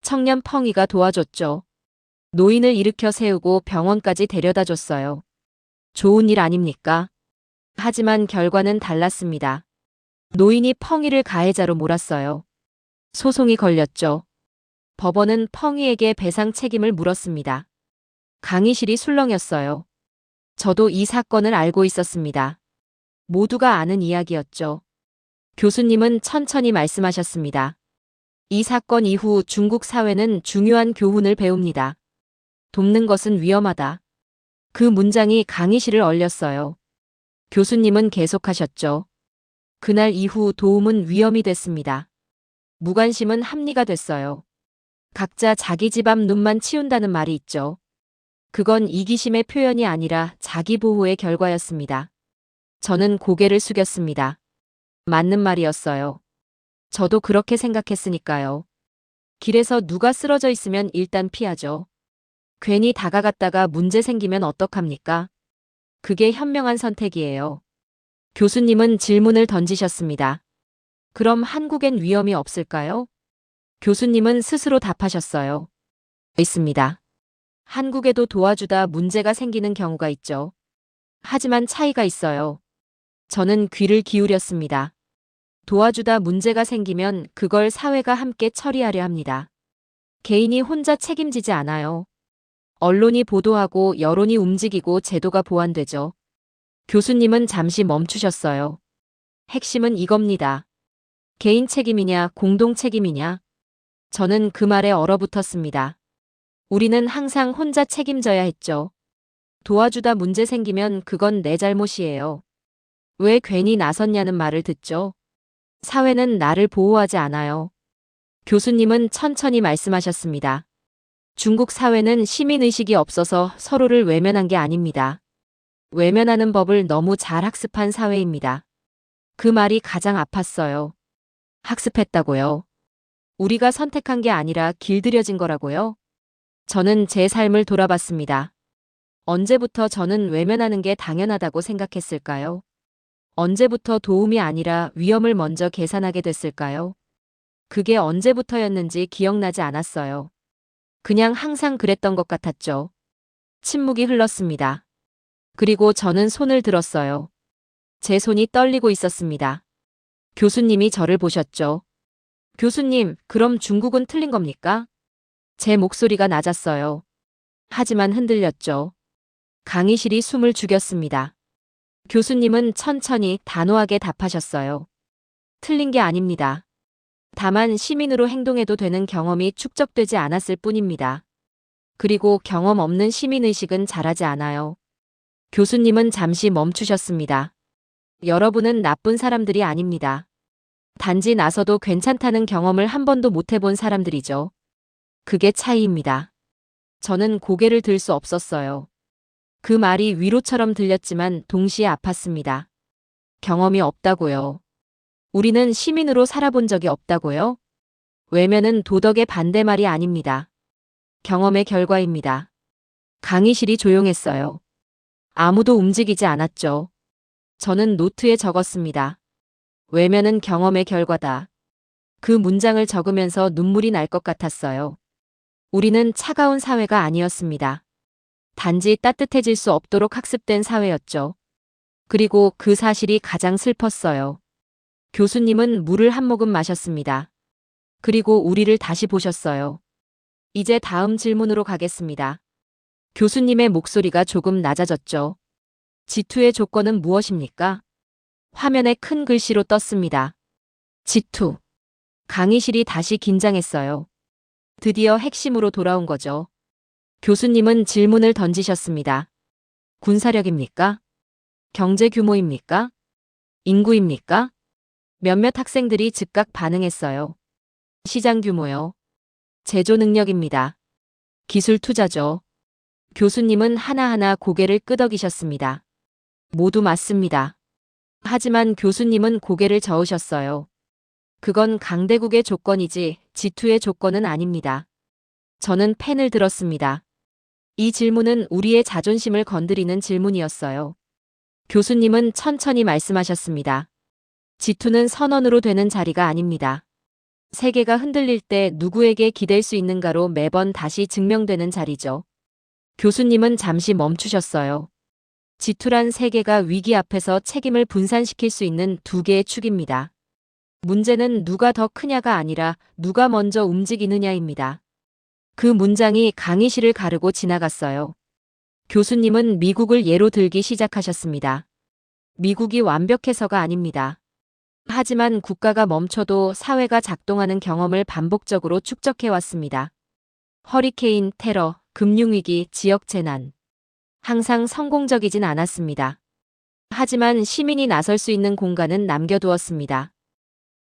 청년 펑이가 도와줬죠. 노인을 일으켜 세우고 병원까지 데려다 줬어요. 좋은 일 아닙니까? 하지만 결과는 달랐습니다. 노인이 펑이를 가해자로 몰았어요. 소송이 걸렸죠. 법원은 펑이에게 배상 책임을 물었습니다. 강의실이 술렁였어요. 저도 이 사건을 알고 있었습니다. 모두가 아는 이야기였죠. 교수님은 천천히 말씀하셨습니다. 이 사건 이후 중국 사회는 중요한 교훈을 배웁니다. 돕는 것은 위험하다. 그 문장이 강의실을 얼렸어요. 교수님은 계속하셨죠. 그날 이후 도움은 위험이 됐습니다. 무관심은 합리가 됐어요. 각자 자기 집 앞 눈만 치운다는 말이 있죠. 그건 이기심의 표현이 아니라 자기 보호의 결과였습니다. 저는 고개를 숙였습니다. 맞는 말이었어요. 저도 그렇게 생각했으니까요. 길에서 누가 쓰러져 있으면 일단 피하죠. 괜히 다가갔다가 문제 생기면 어떡합니까? 그게 현명한 선택이에요. 교수님은 질문을 던지셨습니다. 그럼 한국엔 위험이 없을까요? 교수님은 스스로 답하셨어요. 있습니다. 한국에도 도와주다 문제가 생기는 경우가 있죠. 하지만 차이가 있어요. 저는 귀를 기울였습니다. 도와주다 문제가 생기면 그걸 사회가 함께 처리하려 합니다. 개인이 혼자 책임지지 않아요. 언론이 보도하고 여론이 움직이고 제도가 보완되죠. 교수님은 잠시 멈추셨어요. 핵심은 이겁니다. 개인 책임이냐, 공동 책임이냐? 저는 그 말에 얼어붙었습니다. 우리는 항상 혼자 책임져야 했죠. 도와주다 문제 생기면 그건 내 잘못이에요. 왜 괜히 나섰냐는 말을 듣죠. 사회는 나를 보호하지 않아요. 교수님은 천천히 말씀하셨습니다. 중국 사회는 시민의식이 없어서 서로를 외면한 게 아닙니다. 외면하는 법을 너무 잘 학습한 사회입니다. 그 말이 가장 아팠어요. 학습했다고요? 우리가 선택한 게 아니라 길들여진 거라고요? 저는 제 삶을 돌아봤습니다. 언제부터 저는 외면하는 게 당연하다고 생각했을까요? 언제부터 도움이 아니라 위험을 먼저 계산하게 됐을까요? 그게 언제부터였는지 기억나지 않았어요. 그냥 항상 그랬던 것 같았죠. 침묵이 흘렀습니다. 그리고 저는 손을 들었어요. 제 손이 떨리고 있었습니다. 교수님이 저를 보셨죠. 교수님, 그럼 중국은 틀린 겁니까? 제 목소리가 낮았어요. 하지만 흔들렸죠. 강의실이 숨을 죽였습니다. 교수님은 천천히 단호하게 답하셨어요. 틀린 게 아닙니다. 다만 시민으로 행동해도 되는 경험이 축적되지 않았을 뿐입니다. 그리고 경험 없는 시민의식은 자라지 않아요. 교수님은 잠시 멈추셨습니다. 여러분은 나쁜 사람들이 아닙니다. 단지 나서도 괜찮다는 경험을 한 번도 못 해본 사람들이죠. 그게 차이입니다. 저는 고개를 들 수 없었어요. 그 말이 위로처럼 들렸지만 동시에 아팠습니다. 경험이 없다고요. 우리는 시민으로 살아본 적이 없다고요? 외면은 도덕의 반대말이 아닙니다. 경험의 결과입니다. 강의실이 조용했어요. 아무도 움직이지 않았죠. 저는 노트에 적었습니다. 외면은 경험의 결과다. 그 문장을 적으면서 눈물이 날 것 같았어요. 우리는 차가운 사회가 아니었습니다. 단지 따뜻해질 수 없도록 학습된 사회였죠. 그리고 그 사실이 가장 슬펐어요. 교수님은 물을 한 모금 마셨습니다. 그리고 우리를 다시 보셨어요. 이제 다음 질문으로 가겠습니다. 교수님의 목소리가 조금 낮아졌죠. G2의 조건은 무엇입니까? 화면에 큰 글씨로 떴습니다. G2. 강의실이 다시 긴장했어요. 드디어 핵심으로 돌아온 거죠. 교수님은 질문을 던지셨습니다. 군사력입니까? 경제 규모입니까? 인구입니까? 몇몇 학생들이 즉각 반응했어요. 시장 규모요. 제조 능력입니다. 기술 투자죠. 교수님은 하나하나 고개를 끄덕이셨습니다. 모두 맞습니다. 하지만 교수님은 고개를 저으셨어요. 그건 강대국의 조건이지 G2의 조건은 아닙니다. 저는 펜을 들었습니다. 이 질문은 우리의 자존심을 건드리는 질문이었어요. 교수님은 천천히 말씀하셨습니다. G2는 선언으로 되는 자리가 아닙니다. 세계가 흔들릴 때 누구에게 기댈 수 있는가로 매번 다시 증명되는 자리죠. 교수님은 잠시 멈추셨어요. G2란 세계가 위기 앞에서 책임을 분산시킬 수 있는 두 개의 축입니다. 문제는 누가 더 크냐가 아니라 누가 먼저 움직이느냐입니다. 그 문장이 강의실을 가르고 지나갔어요. 교수님은 미국을 예로 들기 시작하셨습니다. 미국이 완벽해서가 아닙니다. 하지만 국가가 멈춰도 사회가 작동하는 경험을 반복적으로 축적해왔습니다. 허리케인, 테러, 금융위기, 지역재난. 항상 성공적이진 않았습니다. 하지만 시민이 나설 수 있는 공간은 남겨두었습니다.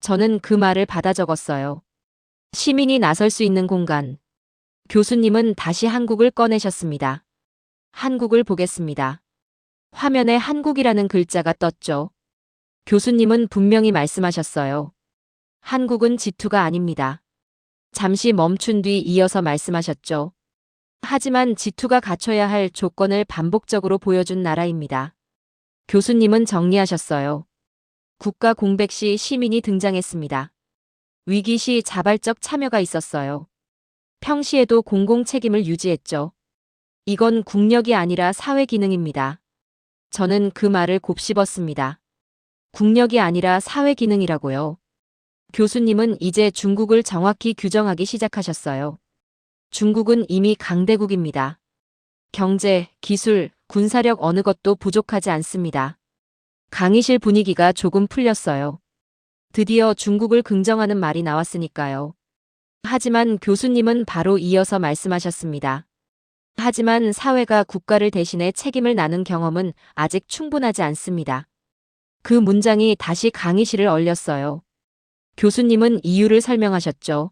저는 그 말을 받아 적었어요. 시민이 나설 수 있는 공간. 교수님은 다시 한국을 꺼내셨습니다. 한국을 보겠습니다. 화면에 한국이라는 글자가 떴죠. 교수님은 분명히 말씀하셨어요. 한국은 G2가 아닙니다. 잠시 멈춘 뒤 이어서 말씀하셨죠. 하지만 G2가 갖춰야 할 조건을 반복적으로 보여준 나라입니다. 교수님은 정리하셨어요. 국가 공백 시 시민이 등장했습니다. 위기 시 자발적 참여가 있었어요. 평시에도 공공 책임을 유지했죠. 이건 국력이 아니라 사회 기능입니다. 저는 그 말을 곱씹었습니다. 국력이 아니라 사회 기능이라고요. 교수님은 이제 중국을 정확히 규정하기 시작하셨어요. 중국은 이미 강대국입니다. 경제, 기술, 군사력 어느 것도 부족하지 않습니다. 강의실 분위기가 조금 풀렸어요. 드디어 중국을 긍정하는 말이 나왔으니까요. 하지만 교수님은 바로 이어서 말씀하셨습니다. 하지만 사회가 국가를 대신해 책임을 나눈 경험은 아직 충분하지 않습니다. 그 문장이 다시 강의실을 얼렸어요. 교수님은 이유를 설명하셨죠.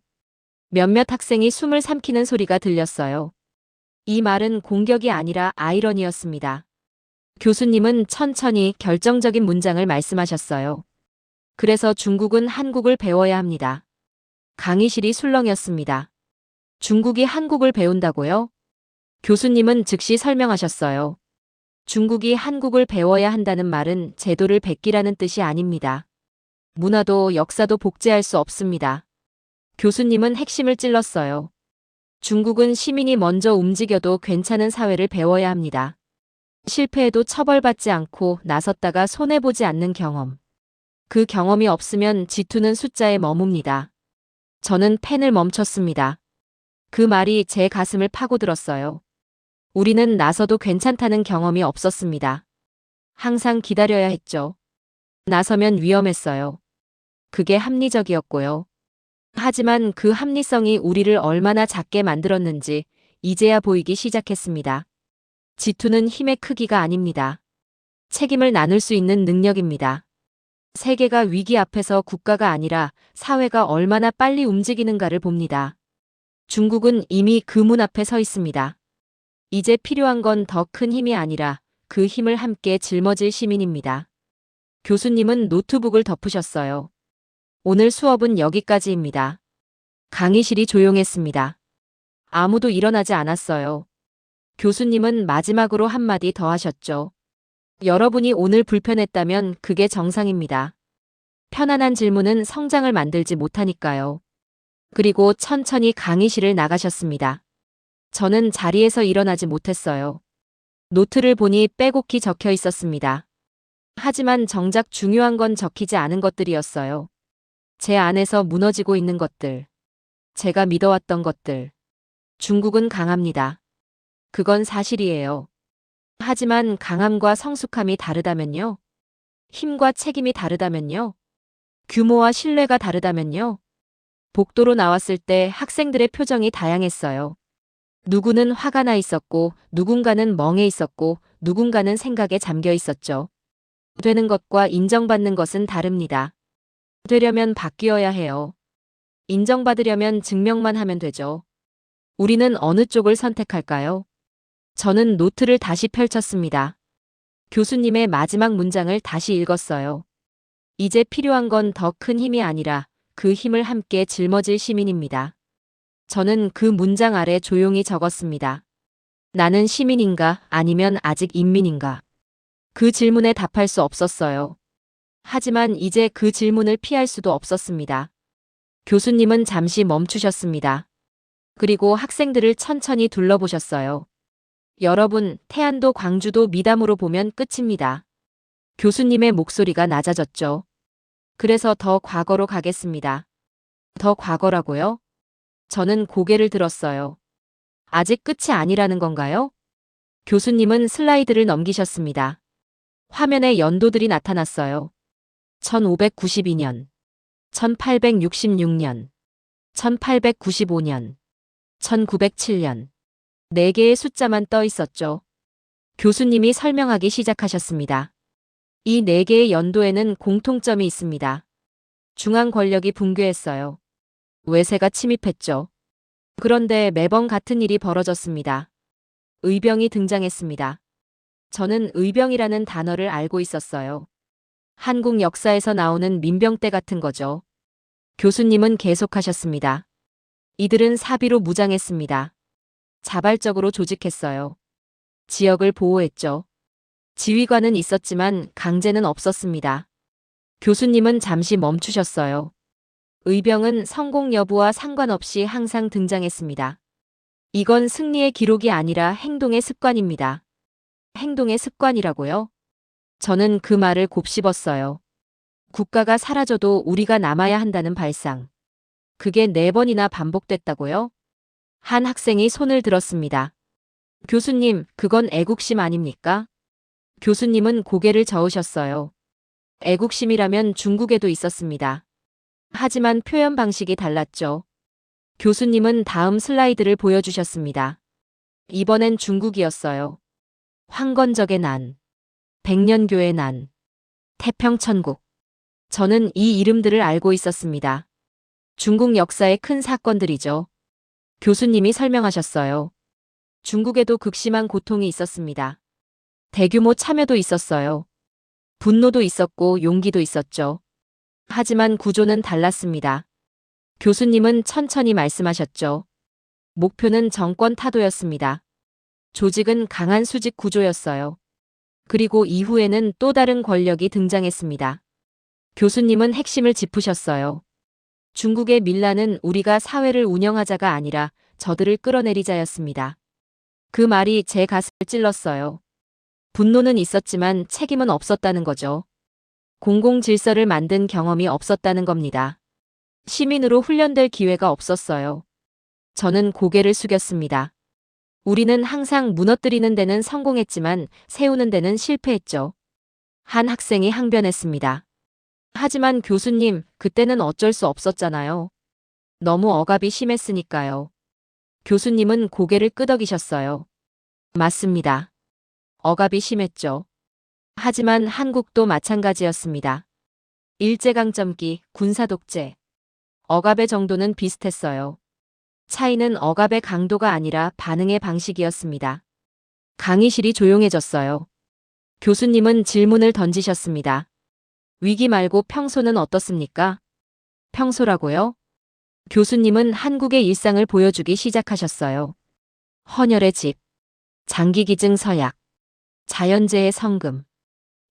몇몇 학생이 숨을 삼키는 소리가 들렸어요. 이 말은 공격이 아니라 아이러니였습니다. 교수님은 천천히 결정적인 문장을 말씀하셨어요. 그래서 중국은 한국을 배워야 합니다. 강의실이 술렁였습니다. 중국이 한국을 배운다고요? 교수님은 즉시 설명하셨어요. 중국이 한국을 배워야 한다는 말은 제도를 베끼라는 뜻이 아닙니다. 문화도 역사도 복제할 수 없습니다. 교수님은 핵심을 찔렀어요. 중국은 시민이 먼저 움직여도 괜찮은 사회를 배워야 합니다. 실패해도 처벌받지 않고 나섰다가 손해보지 않는 경험. 그 경험이 없으면 G2는 숫자에 머뭅니다. 저는 펜을 멈췄습니다. 그 말이 제 가슴을 파고들었어요. 우리는 나서도 괜찮다는 경험이 없었습니다. 항상 기다려야 했죠. 나서면 위험했어요. 그게 합리적이었고요. 하지만 그 합리성이 우리를 얼마나 작게 만들었는지 이제야 보이기 시작했습니다. G2는 힘의 크기가 아닙니다. 책임을 나눌 수 있는 능력입니다. 세계가 위기 앞에서 국가가 아니라 사회가 얼마나 빨리 움직이는가를 봅니다. 중국은 이미 그 문 앞에 서 있습니다. 이제 필요한 건 더 큰 힘이 아니라 그 힘을 함께 짊어질 시민입니다. 교수님은 노트북을 덮으셨어요. 오늘 수업은 여기까지입니다. 강의실이 조용했습니다. 아무도 일어나지 않았어요. 교수님은 마지막으로 한마디 더 하셨죠. 여러분이 오늘 불편했다면 그게 정상입니다. 편안한 질문은 성장을 만들지 못하니까요. 그리고 천천히 강의실을 나가셨습니다. 저는 자리에서 일어나지 못했어요. 노트를 보니 빼곡히 적혀 있었습니다. 하지만 정작 중요한 건 적히지 않은 것들이었어요. 제 안에서 무너지고 있는 것들. 제가 믿어왔던 것들. 중국은 강합니다. 그건 사실이에요. 하지만 강함과 성숙함이 다르다면요? 힘과 책임이 다르다면요? 규모와 신뢰가 다르다면요? 복도로 나왔을 때 학생들의 표정이 다양했어요. 누구는 화가 나 있었고, 누군가는 멍해 있었고, 누군가는 생각에 잠겨 있었죠. 되는 것과 인정받는 것은 다릅니다. 되려면 바뀌어야 해요. 인정받으려면 증명만 하면 되죠. 우리는 어느 쪽을 선택할까요? 저는 노트를 다시 펼쳤습니다. 교수님의 마지막 문장을 다시 읽었어요. 이제 필요한 건 더 큰 힘이 아니라 그 힘을 함께 짊어질 시민입니다. 저는 그 문장 아래 조용히 적었습니다. 나는 시민인가 아니면 아직 인민인가? 그 질문에 답할 수 없었어요. 하지만 이제 그 질문을 피할 수도 없었습니다. 교수님은 잠시 멈추셨습니다. 그리고 학생들을 천천히 둘러보셨어요. 여러분, 태안도 광주도 미담으로 보면 끝입니다. 교수님의 목소리가 낮아졌죠. 그래서 더 과거로 가겠습니다. 더 과거라고요? 저는 고개를 들었어요. 아직 끝이 아니라는 건가요? 교수님은 슬라이드를 넘기셨습니다. 화면에 연도들이 나타났어요. 1592년, 1866년, 1895년, 1907년. 4개의 숫자만 떠 있었죠. 교수님이 설명하기 시작하셨습니다. 이 4개의 연도에는 공통점이 있습니다. 중앙 권력이 붕괴했어요. 외세가 침입했죠. 그런데 매번 같은 일이 벌어졌습니다. 의병이 등장했습니다. 저는 의병이라는 단어를 알고 있었어요. 한국 역사에서 나오는 민병대 같은 거죠. 교수님은 계속하셨습니다. 이들은 사비로 무장했습니다. 자발적으로 조직했어요. 지역을 보호했죠. 지휘관은 있었지만 강제는 없었습니다. 교수님은 잠시 멈추셨어요. 의병은 성공 여부와 상관없이 항상 등장했습니다. 이건 승리의 기록이 아니라 행동의 습관입니다. 행동의 습관이라고요? 저는 그 말을 곱씹었어요. 국가가 사라져도 우리가 남아야 한다는 발상. 그게 4번이나 반복됐다고요? 한 학생이 손을 들었습니다. 교수님, 그건 애국심 아닙니까? 교수님은 고개를 저으셨어요. 애국심이라면 중국에도 있었습니다. 하지만 표현 방식이 달랐죠. 교수님은 다음 슬라이드를 보여주셨습니다. 이번엔 중국이었어요. 황건적의 난, 백년교의 난, 태평천국. 저는 이 이름들을 알고 있었습니다. 중국 역사의 큰 사건들이죠. 교수님이 설명하셨어요. 중국에도 극심한 고통이 있었습니다. 대규모 참여도 있었어요. 분노도 있었고 용기도 있었죠. 하지만 구조는 달랐습니다. 교수님은 천천히 말씀하셨죠. 목표는 정권 타도였습니다. 조직은 강한 수직 구조였어요. 그리고 이후에는 또 다른 권력이 등장했습니다. 교수님은 핵심을 짚으셨어요. 중국의 밀라는 우리가 사회를 운영하자가 아니라 저들을 끌어내리자였습니다. 그 말이 제 가슴을 찔렀어요. 분노는 있었지만 책임은 없었다는 거죠. 공공 질서를 만든 경험이 없었다는 겁니다. 시민으로 훈련될 기회가 없었어요. 저는 고개를 숙였습니다. 우리는 항상 무너뜨리는 데는 성공했지만 세우는 데는 실패했죠. 한 학생이 항변했습니다. 하지만 교수님, 그때는 어쩔 수 없었잖아요. 너무 억압이 심했으니까요. 교수님은 고개를 끄덕이셨어요. 맞습니다. 억압이 심했죠. 하지만 한국도 마찬가지였습니다. 일제강점기, 군사독재. 억압의 정도는 비슷했어요. 차이는 억압의 강도가 아니라 반응의 방식이었습니다. 강의실이 조용해졌어요. 교수님은 질문을 던지셨습니다. 위기 말고 평소는 어떻습니까? 평소라고요? 교수님은 한국의 일상을 보여주기 시작하셨어요. 헌혈의 집, 장기기증 서약, 자연재해 성금.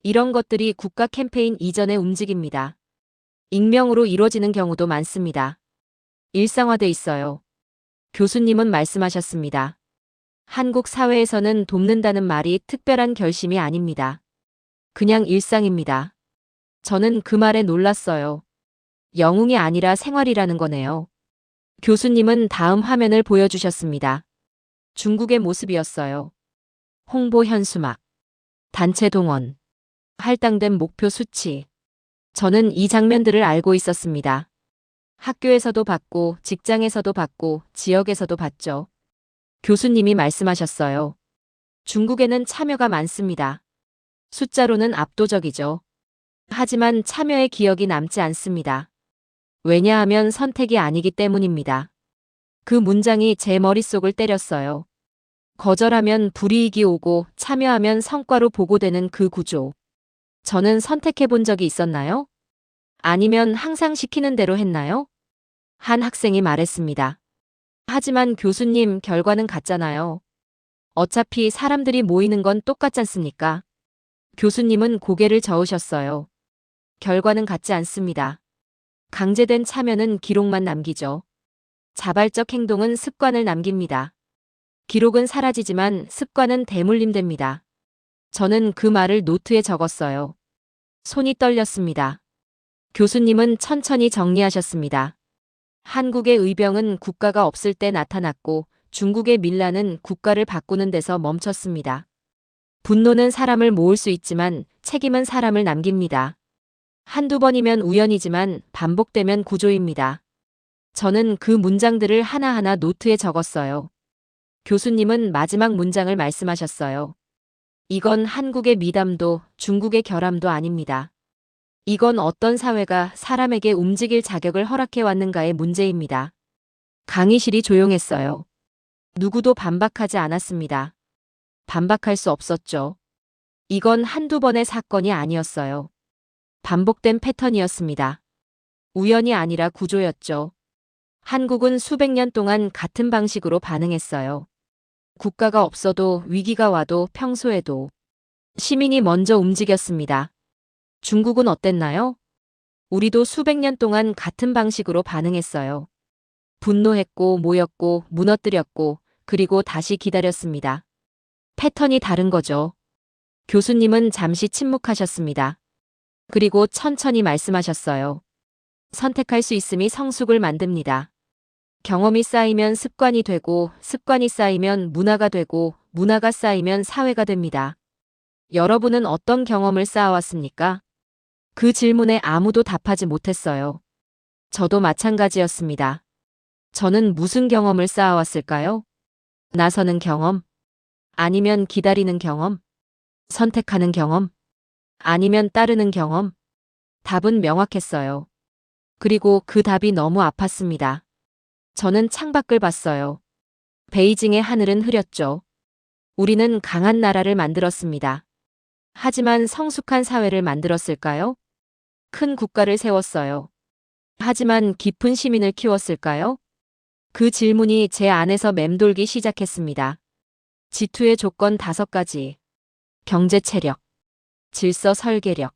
이런 것들이 국가 캠페인 이전의 움직입니다. 익명으로 이루어지는 경우도 많습니다. 일상화돼 있어요. 교수님은 말씀하셨습니다. 한국 사회에서는 돕는다는 말이 특별한 결심이 아닙니다. 그냥 일상입니다. 저는 그 말에 놀랐어요. 영웅이 아니라 생활이라는 거네요. 교수님은 다음 화면을 보여주셨습니다. 중국의 모습이었어요. 홍보 현수막, 단체 동원, 할당된 목표 수치. 저는 이 장면들을 알고 있었습니다. 학교에서도 봤고, 직장에서도 봤고, 지역에서도 봤죠. 교수님이 말씀하셨어요. 중국에는 참여가 많습니다. 숫자로는 압도적이죠. 하지만 참여의 기억이 남지 않습니다. 왜냐하면 선택이 아니기 때문입니다. 그 문장이 제 머릿속을 때렸어요. 거절하면 불이익이 오고 참여하면 성과로 보고되는 그 구조. 저는 선택해 본 적이 있었나요? 아니면 항상 시키는 대로 했나요? 한 학생이 말했습니다. 하지만 교수님, 결과는 같잖아요. 어차피 사람들이 모이는 건 똑같잖습니까? 교수님은 고개를 저으셨어요. 결과는 같지 않습니다. 강제된 참여는 기록만 남기죠. 자발적 행동은 습관을 남깁니다. 기록은 사라지지만 습관은 대물림됩니다. 저는 그 말을 노트에 적었어요. 손이 떨렸습니다. 교수님은 천천히 정리하셨습니다. 한국의 의병은 국가가 없을 때 나타났고 중국의 밀란은 국가를 바꾸는 데서 멈췄습니다. 분노는 사람을 모을 수 있지만 책임은 사람을 남깁니다. 한두 번이면 우연이지만 반복되면 구조입니다. 저는 그 문장들을 하나하나 노트에 적었어요. 교수님은 마지막 문장을 말씀하셨어요. 이건 한국의 미담도 중국의 결함도 아닙니다. 이건 어떤 사회가 사람에게 움직일 자격을 허락해 왔는가의 문제입니다. 강의실이 조용했어요. 누구도 반박하지 않았습니다. 반박할 수 없었죠. 이건 한두 번의 사건이 아니었어요. 반복된 패턴이었습니다. 우연이 아니라 구조였죠. 한국은 수백 년 동안 같은 방식으로 반응했어요. 국가가 없어도 위기가 와도 평소에도 시민이 먼저 움직였습니다. 중국은 어땠나요? 우리도 수백 년 동안 같은 방식으로 반응했어요. 분노했고 모였고 무너뜨렸고 그리고 다시 기다렸습니다. 패턴이 다른 거죠. 교수님은 잠시 침묵하셨습니다. 그리고 천천히 말씀하셨어요. 선택할 수 있음이 성숙을 만듭니다. 경험이 쌓이면 습관이 되고 습관이 쌓이면 문화가 되고 문화가 쌓이면 사회가 됩니다. 여러분은 어떤 경험을 쌓아왔습니까? 그 질문에 아무도 답하지 못했어요. 저도 마찬가지였습니다. 저는 무슨 경험을 쌓아왔을까요? 나서는 경험? 아니면 기다리는 경험? 선택하는 경험? 아니면 따르는 경험? 답은 명확했어요. 그리고 그 답이 너무 아팠습니다. 저는 창밖을 봤어요. 베이징의 하늘은 흐렸죠. 우리는 강한 나라를 만들었습니다. 하지만 성숙한 사회를 만들었을까요? 큰 국가를 세웠어요. 하지만 깊은 시민을 키웠을까요? 그 질문이 제 안에서 맴돌기 시작했습니다. 지투의 조건 5가지. 경제 체력, 질서 설계력,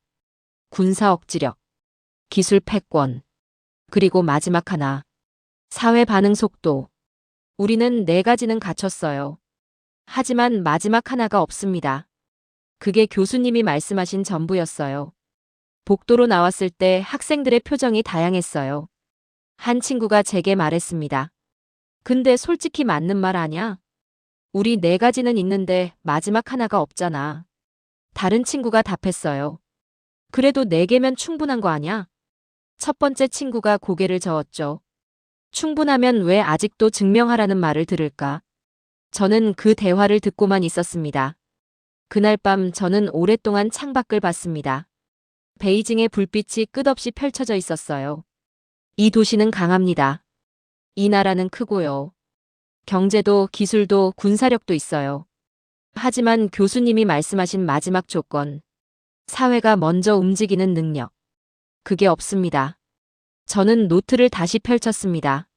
군사 억지력, 기술 패권, 그리고 마지막 하나. 사회 반응 속도. 우리는 4가지는 갖췄어요. 하지만 마지막 하나가 없습니다. 그게 교수님이 말씀하신 전부였어요. 복도로 나왔을 때 학생들의 표정이 다양했어요. 한 친구가 제게 말했습니다. 근데 솔직히 맞는 말 아냐? 우리 4가지는 있는데 마지막 하나가 없잖아. 다른 친구가 답했어요. 그래도 4개면 충분한 거 아냐? 첫 번째 친구가 고개를 저었죠. 충분하면 왜 아직도 증명하라는 말을 들을까? 저는 그 대화를 듣고만 있었습니다. 그날 밤 저는 오랫동안 창밖을 봤습니다. 베이징의 불빛이 끝없이 펼쳐져 있었어요. 이 도시는 강합니다. 이 나라는 크고요. 경제도 기술도 군사력도 있어요. 하지만 교수님이 말씀하신 마지막 조건. 사회가 먼저 움직이는 능력. 그게 없습니다. 저는 노트를 다시 펼쳤습니다.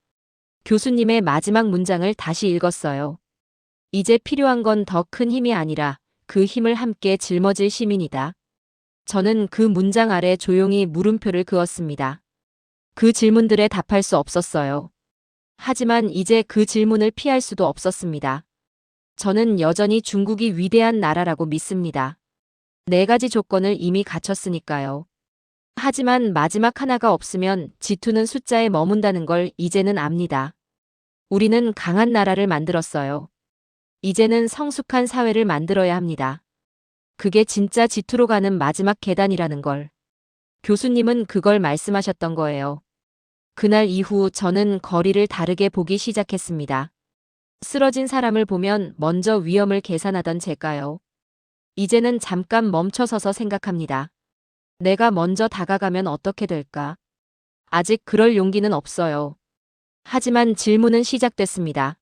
교수님의 마지막 문장을 다시 읽었어요. 이제 필요한 건 더 큰 힘이 아니라 그 힘을 함께 짊어질 시민이다. 저는 그 문장 아래 조용히 물음표를 그었습니다. 그 질문들에 답할 수 없었어요. 하지만 이제 그 질문을 피할 수도 없었습니다. 저는 여전히 중국이 위대한 나라라고 믿습니다. 4가지 조건을 이미 갖췄으니까요. 하지만 마지막 하나가 없으면 지투는 숫자에 머문다는 걸 이제는 압니다. 우리는 강한 나라를 만들었어요. 이제는 성숙한 사회를 만들어야 합니다. 그게 진짜 지투로 가는 마지막 계단이라는 걸. 교수님은 그걸 말씀하셨던 거예요. 그날 이후 저는 거리를 다르게 보기 시작했습니다. 쓰러진 사람을 보면 먼저 위험을 계산하던 제가요. 이제는 잠깐 멈춰서서 생각합니다. 내가 먼저 다가가면 어떻게 될까? 아직 그럴 용기는 없어요. 하지만 질문은 시작됐습니다.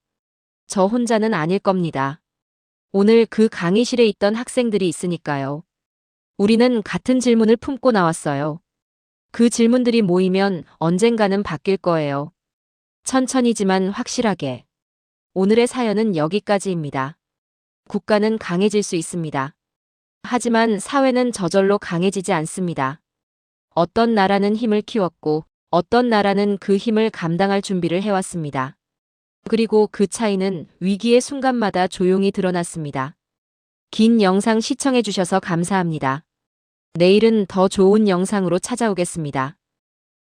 저 혼자는 아닐 겁니다. 오늘 그 강의실에 있던 학생들이 있으니까요. 우리는 같은 질문을 품고 나왔어요. 그 질문들이 모이면 언젠가는 바뀔 거예요. 천천히지만 확실하게. 오늘의 사연은 여기까지입니다. 국가는 강해질 수 있습니다. 하지만 사회는 저절로 강해지지 않습니다. 어떤 나라는 힘을 키웠고 어떤 나라는 그 힘을 감당할 준비를 해왔습니다. 그리고 그 차이는 위기의 순간마다 조용히 드러났습니다. 긴 영상 시청해주셔서 감사합니다. 내일은 더 좋은 영상으로 찾아오겠습니다.